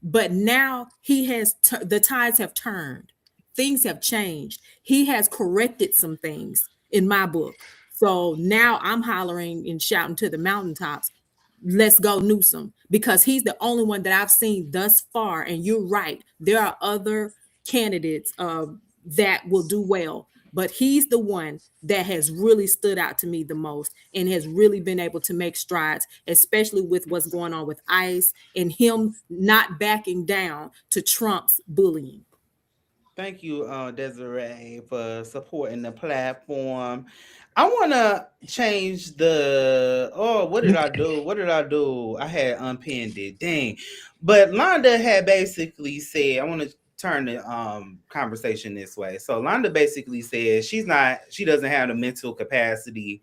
But now he has the tides have turned. Things have changed. He has corrected some things in my book. So now I'm hollering and shouting to the mountaintops, let's go Newsom, because he's the only one that I've seen thus far. And you're right. There are other candidates that will do well, but he's the one that has really stood out to me the most and has really been able to make strides, especially with what's going on with ICE and him not backing down to Trump's bullying. Thank you, Desiree, for supporting the platform. I want to change what did I do? I had unpinned it. Dang. But Londa had basically said, I want to turn the conversation this way. So Londa basically said she doesn't have the mental capacity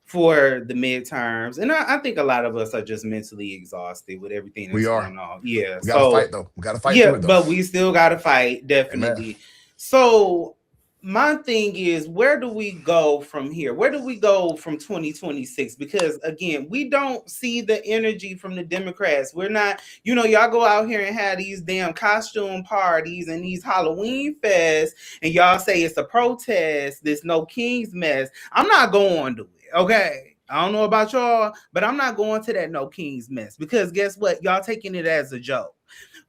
for the midterms. And I think a lot of us are just mentally exhausted with everything that's going on. Yeah. We gotta fight though. We gotta fight yeah, through it though. but we still gotta fight, definitely. Amen. So my thing is, where do we go from here? Where do we go from 2026? Because again, we don't see the energy from the Democrats. We're not, y'all go out here and have these damn costume parties and these Halloween fests, and y'all say it's a protest, this No King's mess. I'm not going to it, okay? I don't know about y'all, but I'm not going to that No King's mess, because guess what? Y'all taking it as a joke.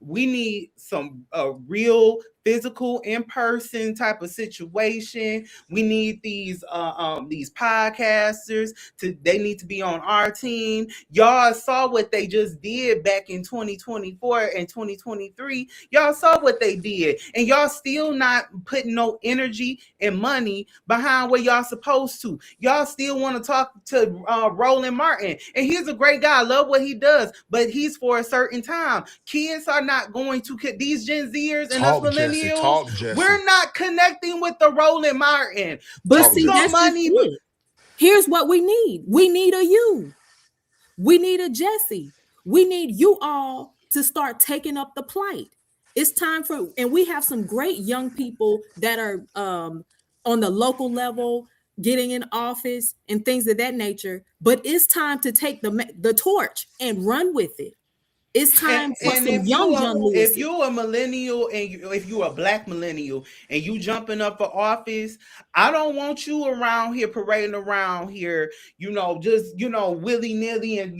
We need some real physical in-person type of situation. We need these podcasters they need to be on our team. Y'all saw what they just did back in 2024 and 2023. Y'all saw what they did, and y'all still not putting no energy and money behind where y'all supposed to. Y'all still want to talk to Roland Martin, and he's a great guy. I love what he does, but he's for a certain time. Kids are not going to these Gen Zers and us millennials. We're not connecting with the Roland Martin. But see, that's money. Here's what we need. We need a you. We need a Jessie. We need you all to start taking up the plight. It's time and we have some great young people that are on the local level getting in office and things of that nature, but it's time to take the torch and run with it. It's time for And some young John Lewis. if you're a millennial and if you're a black millennial and you jumping up for office, I don't want you around here parading around here, just willy nilly and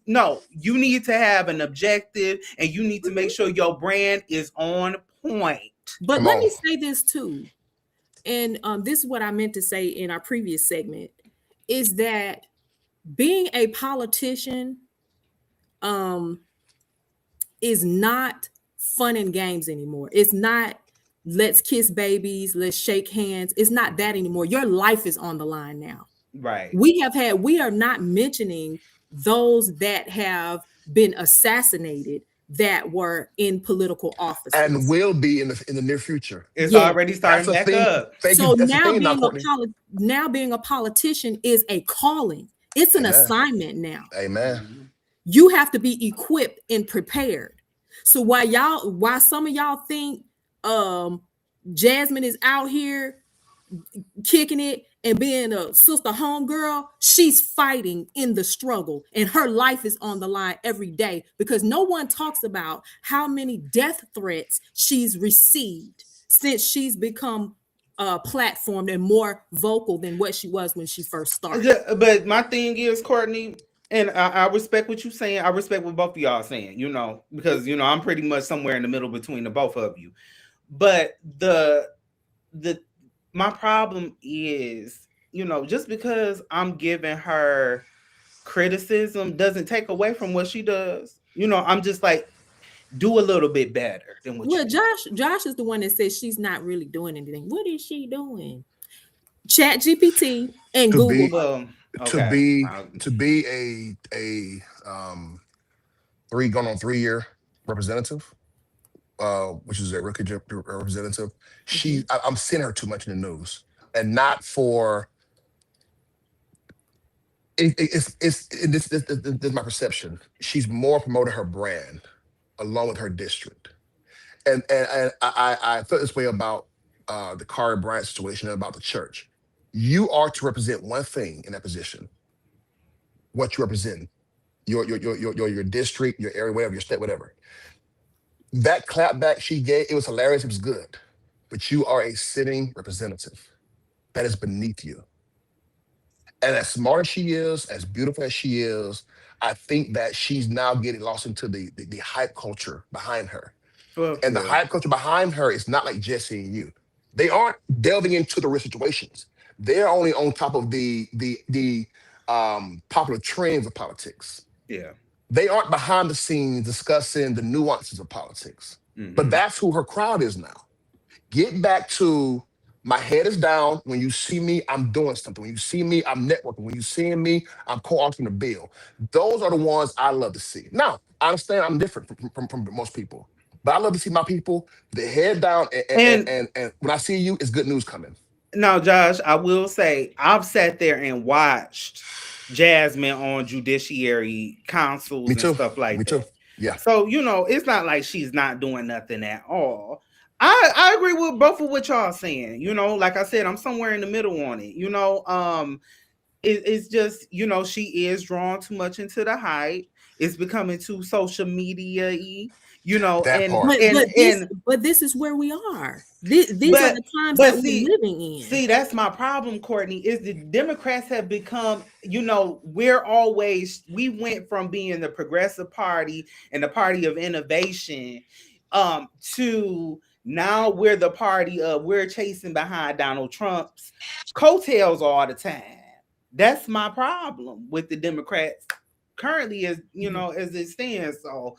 no, you need to have an objective and you need to make sure your brand is on point. But let me say this too, and this is what I meant to say in our previous segment, is that being a politician is not fun and games anymore. It's not let's kiss babies, let's shake hands. It's not that anymore. Your life is on the line now. Right. We are not mentioning those that have been assassinated that were in political office and will be in the near future. It's already starting back up. So now being a politician is a calling. It's an assignment now. Amen. You have to be equipped and prepared. So while some of y'all think Jasmine is out here kicking it and being a sister homegirl, she's fighting in the struggle and her life is on the line every day, because no one talks about how many death threats she's received since she's become platformed and more vocal than what she was when she first started. But my thing is, Courtney, and I respect what you're saying. I respect what both of y'all saying, because I'm pretty much somewhere in the middle between the both of you. But my problem is, just because I'm giving her criticism doesn't take away from what she does. I'm just like, do a little bit better than what you do. Josh is the one that says she's not really doing anything. What is she doing? Chat GPT and Google. To be a 3 year representative, which is a rookie representative, I'm seeing her too much in the news, and not for this is my perception. She's more promoting her brand along with her district, and I felt this way about the Kari Bryant situation and about the church. You are to represent one thing in that position. What you represent, your district, your area, whatever, your state, whatever. That clapback she gave, it was hilarious. It was good, but you are a sitting representative. That is beneath you. And as smart as she is, as beautiful as she is, I think that she's now getting lost into the hype culture behind her. And the hype culture behind her is not like Jessie and you. They aren't delving into the real situations. They're only on top of the popular trends of politics. Yeah. They aren't behind the scenes discussing the nuances of politics. Mm-hmm. But that's who her crowd is now. Get back to my head is down. When you see me, I'm doing something. When you see me, I'm networking. When you see me, I'm co-authoring a bill. Those are the ones I love to see. Now, I understand I'm different from most people, but I love to see my people, the head down, and when I see you, it's good news coming. Now, Josh, I will say I've sat there and watched Jasmine on judiciary councils and stuff like that. Too. Yeah. So, it's not like she's not doing nothing at all. I agree with both of what y'all saying. Like I said, I'm somewhere in the middle on it. It's just, she is drawn too much into the hype. It's becoming too social media-y. But this is where we are. These are the times that we're living in. See, that's my problem, Courtney, is the Democrats have become, we went from being the progressive party and the party of innovation to now we're the party of we're chasing behind Donald Trump's coattails all the time. That's my problem with the Democrats currently, as as it stands. So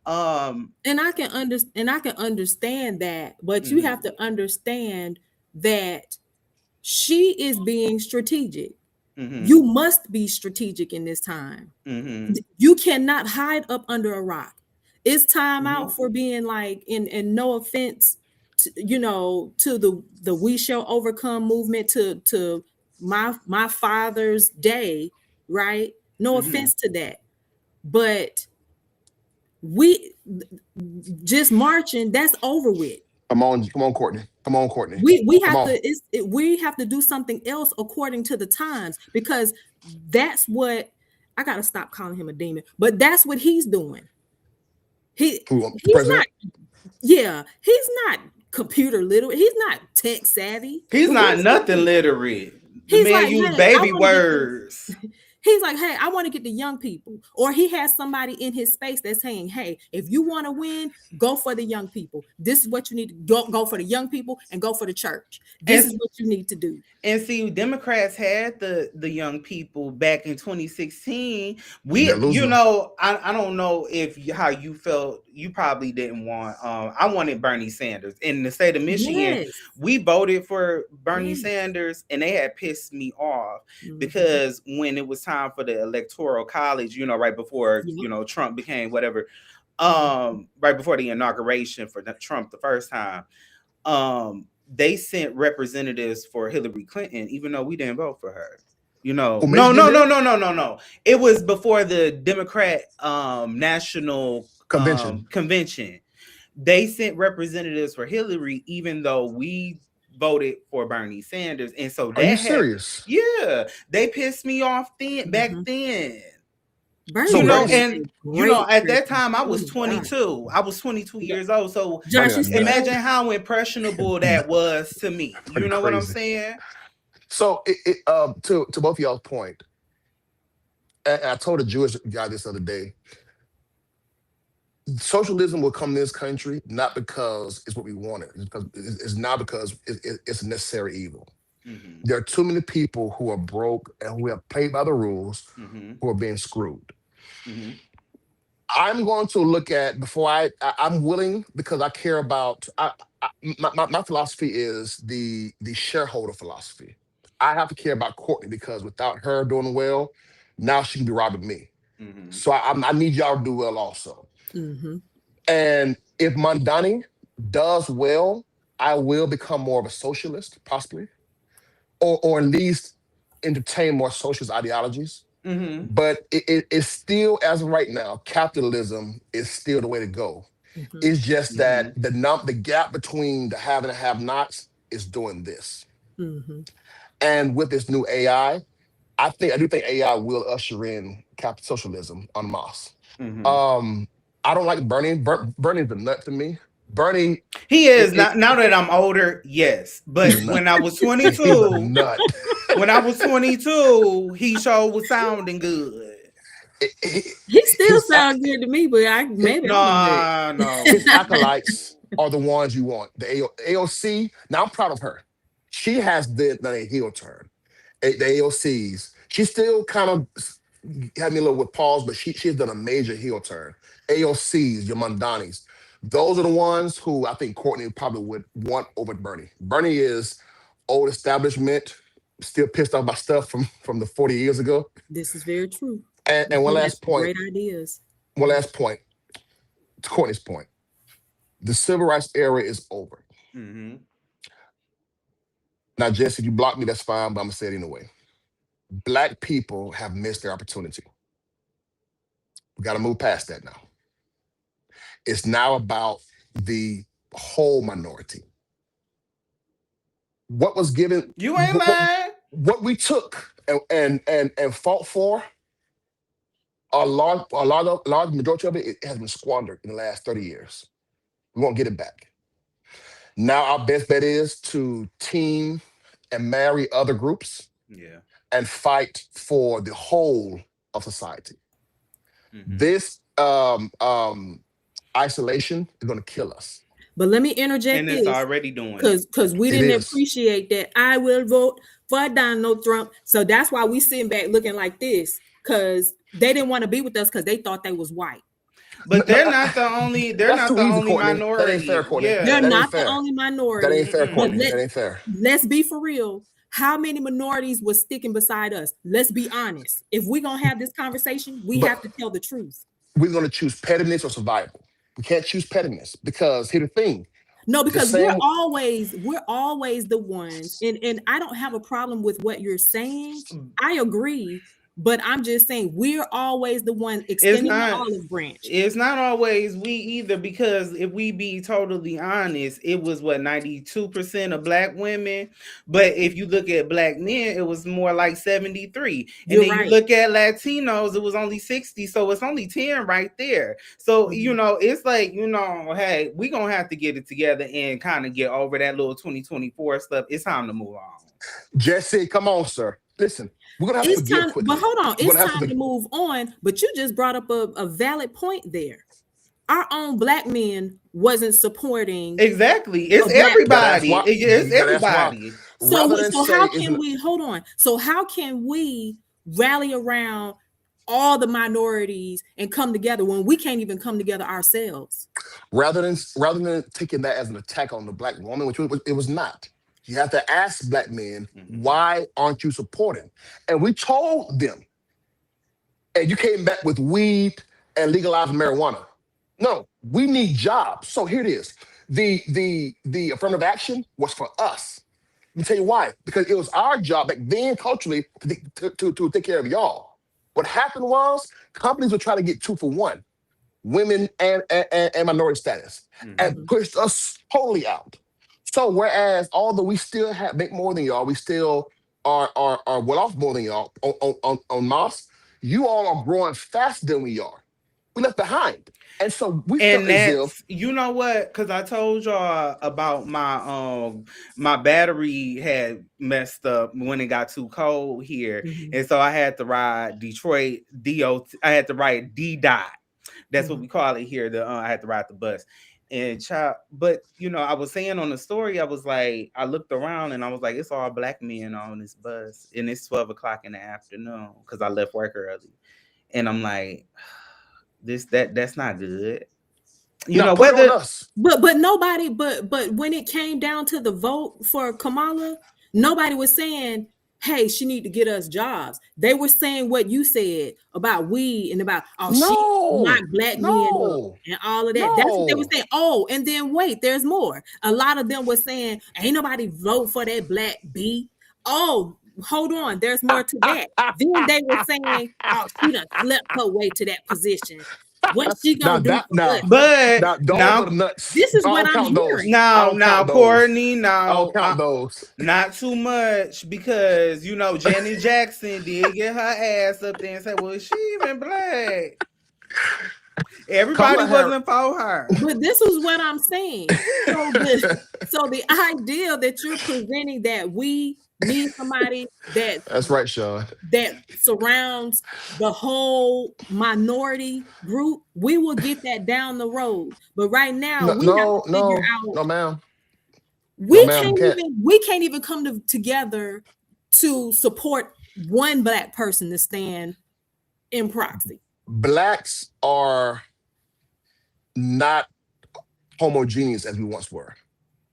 and I can understand that, but you have to understand that she is being strategic. Mm-hmm. You must be strategic in this time. Mm-hmm. You cannot hide up under a rock. It's time out for being like, and no offense to, to the We Shall Overcome movement, to my Father's Day, right? No offense to that, but we just marching, that's over with. Come on, Courtney. Come on, Courtney. We Come have on. to we have to do something else according to the times, because that's what I gotta stop calling him a demon, but that's what he's doing. He's President? he's not computer literate, he's not tech savvy. He's not nothing literate. The He's man like, use hey, baby words. He's like, hey, I want to get the young people. Or he has somebody in his space that's saying, hey, if you want to win, go for the young people. This is what you need to go for the young people and go for the church. This is what you need to do. And see, Democrats had the young people back in 2016. You know, I don't know how you felt. You probably didn't want. I wanted Bernie Sanders in the state of Michigan. Yes. We voted for Bernie Sanders, and they had pissed me off because when it was time for the electoral college, you know, right before you know Trump became whatever, right before the inauguration for Trump the first time, they sent representatives for Hillary Clinton, even though we didn't vote for her. You know, no. It was before the Democrat national convention. They sent representatives for Hillary, even though we voted for Bernie Sanders. And so are you serious? Yeah, they pissed me off back then. Bernie, you know, and you know, at that time I was 22. I was 22 years old. So Josh, imagine how impressionable that was to me. You know what I'm saying? So to both of y'all's point, and I told a Jewish guy this other day, socialism will come to this country not because it's what we wanted. It's not because it's a necessary evil. Mm-hmm. There are too many people who are broke and who have played by the rules who are being screwed. Mm-hmm. I'm going to look at I'm willing, because I care about. My philosophy is the shareholder philosophy. I have to care about Courtney because without her doing well, now she can be robbing me. Mm-hmm. So I need y'all to do well also. Mm-hmm. And if Mandani does well, I will become more of a socialist, possibly, or at least entertain more socialist ideologies. Mm-hmm. But it's still, as of right now, capitalism is still the way to go. Mm-hmm. It's just that the gap between the have and the have-nots is doing this. Mm-hmm. And with this new AI, I do think AI will usher in socialism en masse. Mm-hmm. I don't like Bernie. Bernie's a nut to me. Bernie, he is now that I'm older, yes. But when I was 22, when I was 22, he sure was sounding good. He still sounds good to me, but no. His acolytes are the ones you want. The AOC. Now I'm proud of her. She has done a heel turn. The AOCs. She still kind of had me a little with pause, but she's done a major heel turn. AOCs, your Mandanis. Those are the ones who I think Courtney probably would want over Bernie. Bernie is old establishment, still pissed off by stuff from the 40 years ago. This is very true. And one last point. Great ideas. One last point. To Courtney's point. The civil rights era is over. Mm-hmm. Now, Jesse, if you block me, that's fine, but I'm going to say it anyway. Black people have missed their opportunity. We got to move past that now. It's now about the whole minority. What was given, you ain't lying. What we took and fought for, a large majority of it has been squandered in the last 30 years. We won't get it back. Now our best bet is to team and marry other groups, and fight for the whole of society. Mm-hmm. This isolation is going to kill us. But let me interject, and it's already doing because we didn't appreciate that. I will vote for Donald Trump, so that's why we sitting back looking like this, because they didn't want to be with us because they thought they was white. But they're not the only. They're not the only minority. That ain't fair, Courtney. Yeah. They're not the only minority. That ain't fair, Courtney. That ain't fair. Let's be for real. How many minorities was sticking beside us? Let's be honest. If we're gonna have this conversation, we have to tell the truth. We're gonna choose pettiness or survival. We can't choose pettiness because here's the thing. No, because we're always the ones, and I don't have a problem with what you're saying. I agree. But I'm just saying we're always the one It's extending the not. olive branch. It's not always we either, because if we be totally honest, it was what 92% of black women. But if you look at black men, it was more like 73. And You're then you right. look at Latinos, it was only 60. So it's only 10 right there. So, you know, it's like, you know, hey, we gonna have to get it together and kind of get over that little 2024 stuff. It's time to move on. Jesse, come on, sir. Listen, we're gonna have to It's forgive time, quickly. but hold on, We're it's gonna have time to move on. But you just brought up a valid point there. Our own black men wasn't supporting Exactly. It's a black everybody. why. It's You gotta ask why. everybody. Rather than So say, how can we hold on? So how can we rally around all the minorities and come together when we can't even come together ourselves? rather than taking that as an attack on the black woman, which it was not. You have to ask black men, why aren't you supporting? And we told them, and you came back with weed and legalized marijuana. No, we need jobs. So here it is. The affirmative action was for us. Let me tell you why. Because it was our job back then culturally to take care of y'all. What happened was companies would try to get 2 for 1, women and minority status, and pushed us totally out. So whereas although we still make more than y'all, we still are well off more than y'all on mass, you all are growing faster than we are. We left behind. And so we felt And as that's, if, you know what? Because I told y'all about my battery had messed up when it got too cold here, and so I had to ride Detroit DOT. I had to ride D dot. That's what we call it here. I had to ride the bus. And but you know, I was saying on the story, I was like, I looked around and I was like, it's all black men on this bus, and it's 12 o'clock in the afternoon because I left work early, and I'm like, that's not good. You know, put it on whether us. But nobody, but when it came down to the vote for Kamala, nobody was saying, hey, she need to get us jobs. They were saying what you said about weed and about, she lock black men up and all of that. That's what they were saying. Oh, and then wait, there's more. A lot of them were saying, ain't nobody vote for that black B. Oh, hold on, there's more to that. Then they were saying, oh, she done slept her way to that position. What's she gonna do for us? But those now, are the nuts. This is I what don't I'm count those. hearing. now, Courtney, I now, don't count those. not too much, because you know Janet Jackson did get her ass up there and say, "Well, she even black." Everybody wasn't for her. But this is what I'm saying. So the idea that you're presenting that we need somebody that's right, Sean, that surrounds the whole minority group, we will get that down the road. But right now, we have to figure out. No, ma'am. We can't even come together to support one black person to stand in proxy. Blacks are not homogeneous as we once were.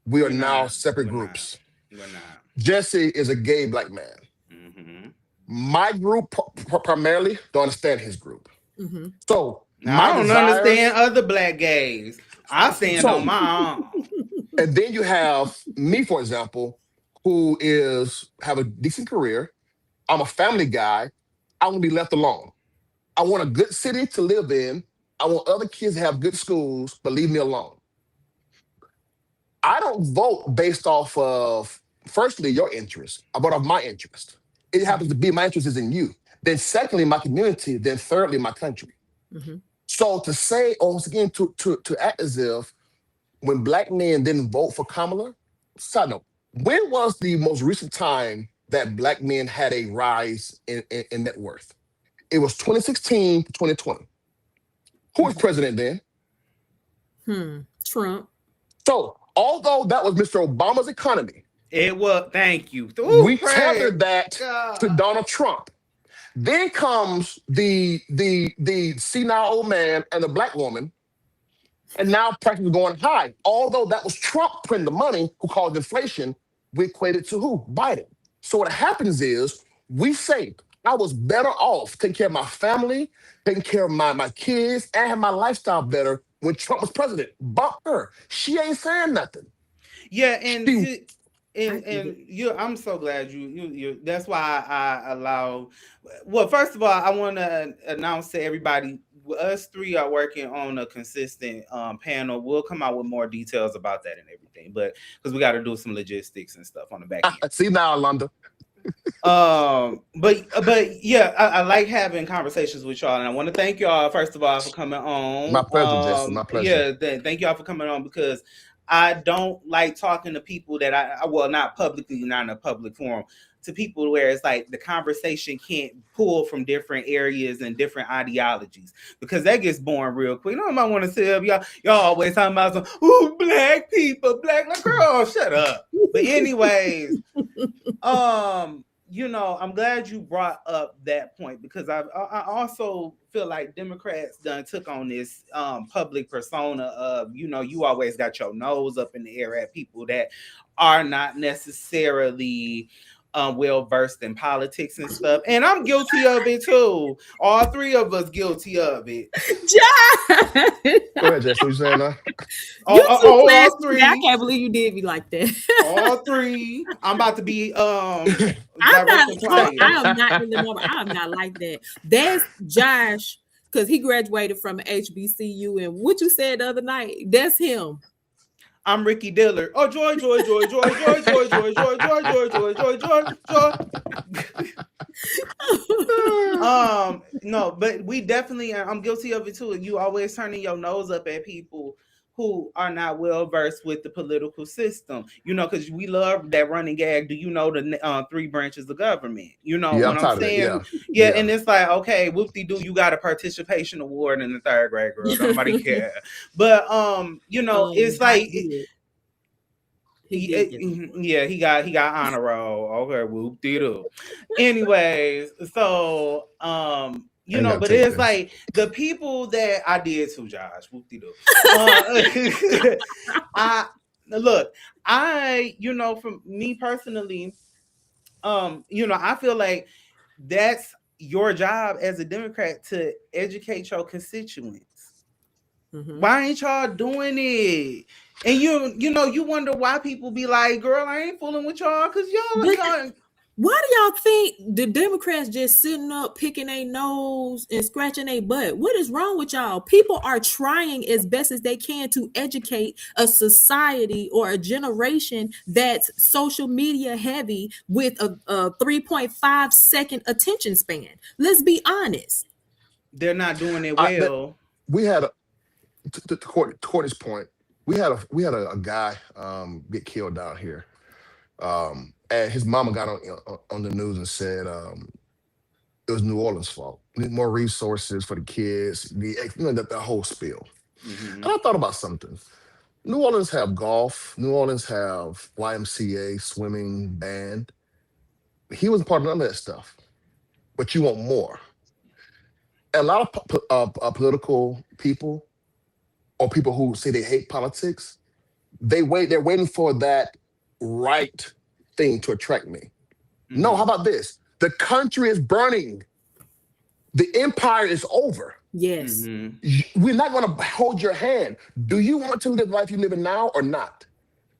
We are now separate groups. We're not. Jesse is a gay black man. My group primarily don't understand his group. So I don't understand other black gays. I stand on my own. And then you have me, for example, who have a decent career. I'm a family guy. I want to be left alone. I want a good city to live in. I want other kids to have good schools, but leave me alone. I don't vote based off of, firstly, your interest, but of my interest. It happens to be my interest is in you. Then secondly, my community. Then thirdly, my country. So to say, once again, to act as if when black men didn't vote for Kamala, side note, when was the most recent time that black men had a rise in net worth? It was 2016 to 2020. Who was president then? Trump. So although that was Mr. Obama's economy, it was. Thank you. We tethered that to Donald Trump. Then comes the senile old man and the black woman, and now prices are going high. Although that was Trump printing the money who caused inflation, we equated to who? Biden. So what happens is we saved. I was better off taking care of my family, taking care of my kids, and have my lifestyle better when Trump was president. Bump her. She ain't saying nothing. Yeah, and And I'm so glad you that's why I allow. Well, first of all, I want to announce to everybody, us three are working on a consistent panel. We'll come out with more details about that and everything, but because we got to do some logistics and stuff on the back end. See now, Londa. But yeah, I like having conversations with y'all, and I want to thank y'all first of all for coming on. My pleasure, Jesse. My pleasure. Yeah, thank y'all for coming on, because I don't like talking to people that well, not publicly, not in a public forum, to people where it's like the conversation can't pull from different areas and different ideologies, because that gets boring real quick. I might want to say, y'all always talking about some, black people, black, like, girl, shut up. But anyways, I'm glad you brought up that point, because I also feel like Democrats done took on this public persona of, you always got your nose up in the air at people that are not necessarily well versed in politics and stuff. And I'm guilty of it too. All three of us guilty of it. Go ahead, Jess. What you saying now? All three. I can't believe you did me like that. All three. I'm about to be I am not in the moment. I am not like that. That's Josh, because he graduated from HBCU, and what you said the other night, that's him. I'm Ricky Dillard. Oh, joy. No, but we definitely, I'm guilty of it too. You always turning your nose up at people who are not well versed with the political system, because we love that running gag. Do you know the 3 branches of government? What I'm saying? Yeah, and it's like, okay, whoop-de-doo, you got a participation award in the 3rd grade, girl. Nobody care. But it's like he got honor roll. Okay, whoop-de-doo. Anyways, so but it's like the people that I did too, Josh. Whoop-de-doo. From me personally, I feel like that's your job as a Democrat, to educate your constituents. Mm-hmm. Why ain't y'all doing it? And you wonder why people be like, girl, I ain't fooling with y'all, because y'all. Why do y'all think the Democrats just sitting up, picking their nose and scratching their butt? What is wrong with y'all? People are trying as best as they can to educate a society or a generation that's social media heavy with a 3.5 second attention span. Let's be honest. They're not doing it well. We had, to Courtney's point, we had a guy get killed down here. And his mama got on the news and said it was New Orleans' fault. We need more resources for the kids, the whole spiel. Mm-hmm. And I thought about something. New Orleans have golf. New Orleans have YMCA, swimming, band. He wasn't part of none of that stuff. But you want more. And a lot of political people, or people who say they hate politics, they're waiting for that right thing to attract me. Mm-hmm. No, how about this? The country is burning. The empire is over. Yes. Mm-hmm. We're not going to hold your hand. Do you want to live the life you're living now or not?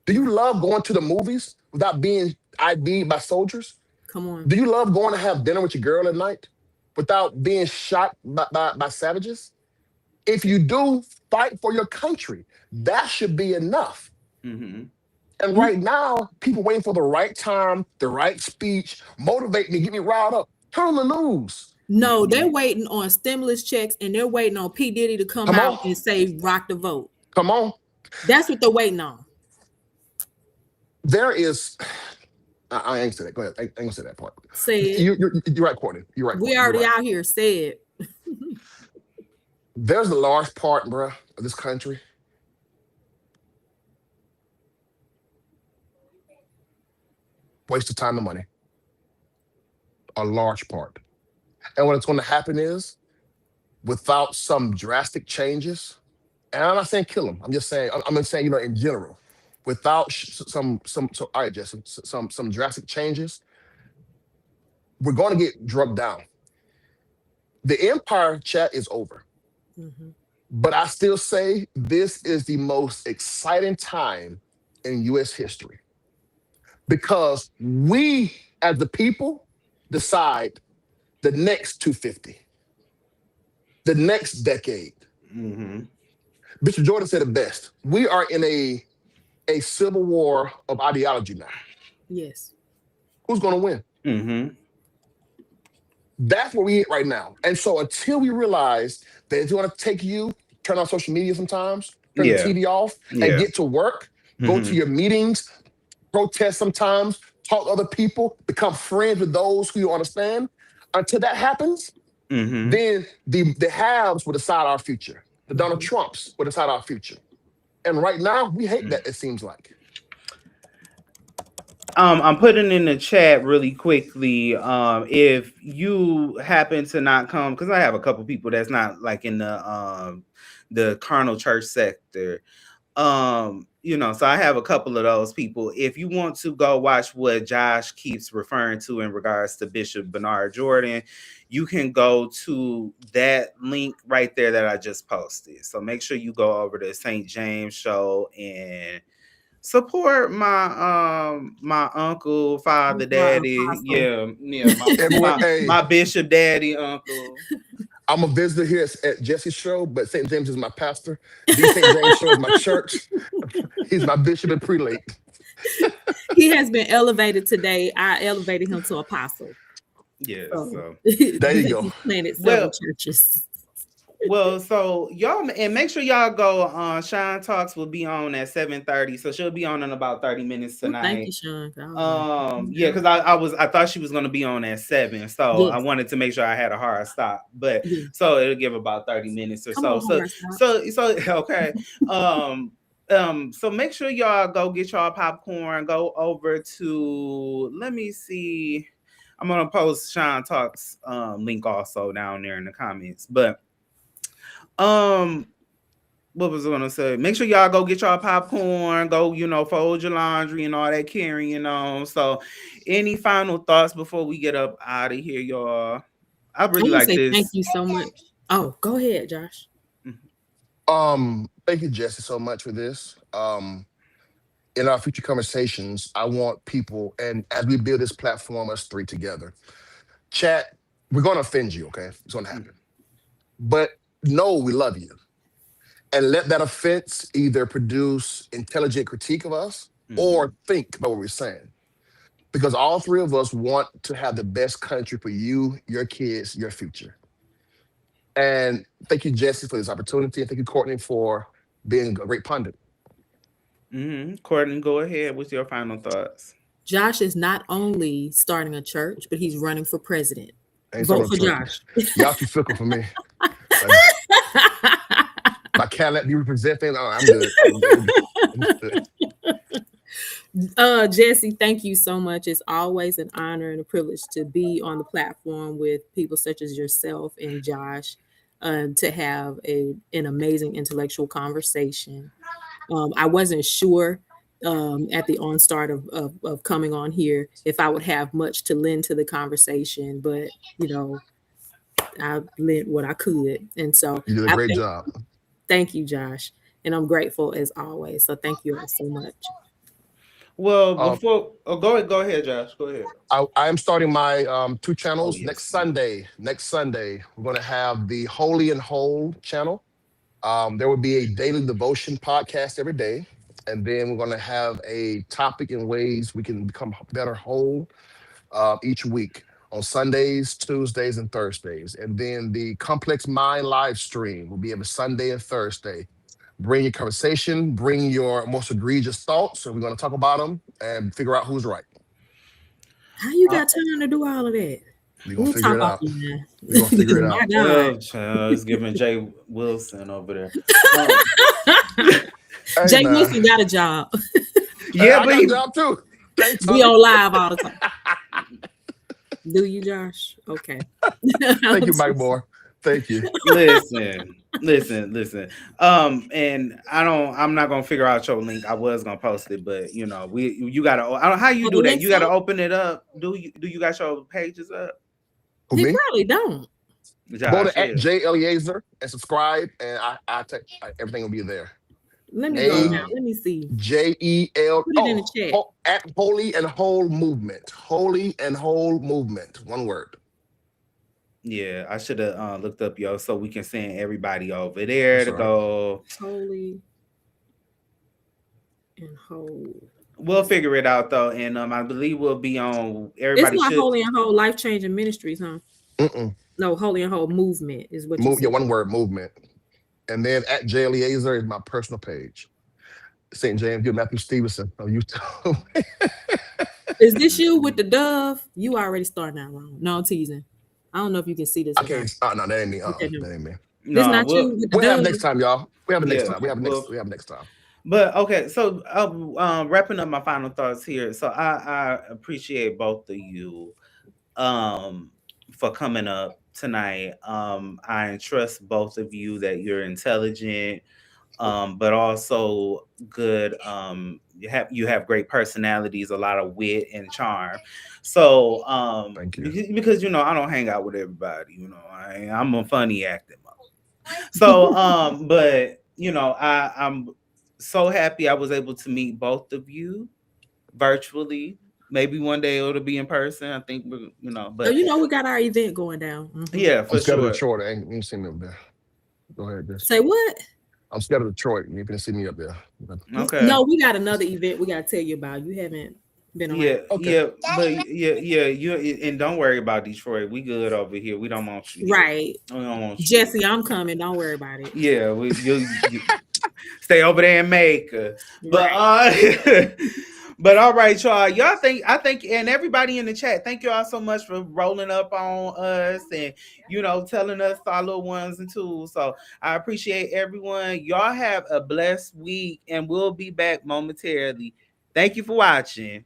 Do you love going to the movies without being ID'd by soldiers? Come on. Do you love going to have dinner with your girl at night without being shot by savages? If you do, fight for your country. That should be enough. Mm-hmm. And right now, people waiting for the right time, the right speech, motivate me, get me riled up. Turn on the news. No, they're waiting on stimulus checks, and they're waiting on P. Diddy to come out and say, rock the vote. Come on. That's what they're waiting on. There is, I ain't say that. Go ahead. I ain't gonna say that part. Say it. You're right, Courtney. You're right. We already out here. Say it. There's a large part, bruh, of this country waste of time and money. A large part. And what's going to happen is, without some drastic changes, and I'm not saying kill them, I'm just saying, I'm saying, in general, without some all right, Jesse, some drastic changes, we're going to get drugged down. The empire chat is over. Mm-hmm. But I still say this is the most exciting time in U.S. history. because we, as the people, decide the next 250, the next decade. Mm-hmm. Bishop Jordan said it best. We are in a civil war of ideology now. Yes. Who's going to win? Mm-hmm. That's where we at right now. And so until we realize that it's going to take you, turn on social media sometimes, turn the Yeah. TV off, and get to work, go to your meetings, protest sometimes, talk to other people, become friends with those who you understand. Until that happens, then the haves will decide our future. The Donald Trumps will decide our future. And right now, we hate that, it seems like. I'm putting in the chat really quickly. If you happen to not come, because I have a couple people that's not like in the carnal church sector. So I have a couple of those people. If you want to go watch what Josh keeps referring to in regards to Bishop Bernard Jordan, you can go to that link right there that I just posted. So make sure you go over to St. James Show and support my uncle, father, daddy. My bishop daddy, uncle. I'm a visitor here at Jesse's show, but St. James is my pastor. The St. James show is my church. He's my bishop and prelate. He has been elevated today. I elevated him to apostle. Yeah. So there you go. He planted several churches. Well, so y'all, and make sure y'all go on. Sean Talks will be on at 7:30, so she'll be on in about 30 minutes tonight. Thank you, Sean. Yeah, because I thought she was going to be on at 7, so I wanted to make sure I had a hard stop. But so it'll give about 30 minutes or so. So okay. So make sure y'all go get y'all popcorn. Go over to, let me see. I'm gonna post Sean Talks link also down there in the comments, but. What was I gonna say? Make sure y'all go get y'all popcorn, go, fold your laundry and all that carrying on. So any final thoughts before we get up out of here, y'all? I really like this. Thank you so much. Oh, go ahead, Josh. Thank you, Jesse, so much for this. In our future conversations, I want people, and as we build this platform, us three together, chat, we're gonna offend you, okay? It's gonna happen. But know we love you. And let that offense either produce intelligent critique of us or think about what we're saying. Because all three of us want to have the best country for you, your kids, your future. And thank you, Jesse, for this opportunity. And thank you, Courtney, for being a great pundit. Courtney, go ahead. What's your final thoughts? Josh is not only starting a church, but he's running for president. Vote for Josh. Y'all too fickle for me. My Cadillac be representing. Oh, I'm good. Jesse, thank you so much. It's always an honor and a privilege to be on the platform with people such as yourself and Josh, to have an amazing intellectual conversation. I wasn't sure at the onstart of coming on here if I would have much to lend to the conversation, but I lent what I could, and so you did a great job. Thank you, Josh, and I'm grateful as always. So thank you all so much. Well, before go ahead, Josh. Go ahead. I am starting my 2 channels next Sunday. Next Sunday, we're going to have the Holy and Whole channel. There will be a daily devotion podcast every day, and then we're going to have a topic in ways we can become better whole each week on Sundays, Tuesdays, and Thursdays. And then the Complex Mind live stream will be every Sunday and Thursday. Bring your conversation, bring your most egregious thoughts, and we're going to talk about them and figure out who's right. How you got time to do all of that? We're going to figure it out. We're going to figure it out. It's giving Jay Wilson over there. Jay Wilson got a job. Yeah, but I got a job too. We on live all the time. Do you, Josh? Okay. Thank you, Mike Moore. Thank you. Listen. And I'm not gonna figure out your link. I was gonna post it, but you gotta. How you do that? You gotta open it up. Do you got your pages up? He probably don't. Josh, go to @JEliezer and subscribe, and everything will be there. Let me go now. Let me see. JEL. Put it in the chat. At Holy and Whole Movement. Holy and Whole Movement. One word. Yeah, I should have looked up so we can send everybody over there to go. Holy and Whole. We'll figure it out though, and I believe we'll be on. Everybody It's not should. Holy and Whole Life Changing Ministries, huh? No, Holy and Whole Movement is what you said. Yeah, one word, movement. And then at jessyeinc is my personal page. St. James, you're Matthew Stevenson on YouTube. Is this you with the dove? You already starting out wrong. No, I'm teasing. I don't know if you can see this. Okay, no, that ain't me. That ain't me. No, this not you with the we'll have next time, y'all. We have next time. We have next time. But okay, so wrapping up my final thoughts here. So I appreciate both of you for coming up tonight. I entrust both of you that you're intelligent, but also good. You have great personalities, a lot of wit and charm. So thank you. Because I don't hang out with everybody. I'm a funny acting mode. So but I'm so happy I was able to meet both of you virtually. Maybe one day it'll be in person. I think but we got our event going down. Yeah, for sure. I'm scared of Detroit. I ain't seen me up there. Go ahead, Jess. Say what? I'm scared of Detroit. You ain't gonna see me up there. Okay. No, we got another event we gotta tell you about. You haven't been around. You and don't worry about Detroit. We good over here. We don't want you. Right. We don't want you. Jessie, I'm coming. Don't worry about it. Yeah, you stay over there in Macon. But but all right, y'all. I think, and everybody in the chat, thank you all so much for rolling up on us and telling us our little ones and twos. So I appreciate everyone. Y'all have a blessed week, and we'll be back momentarily. Thank you for watching.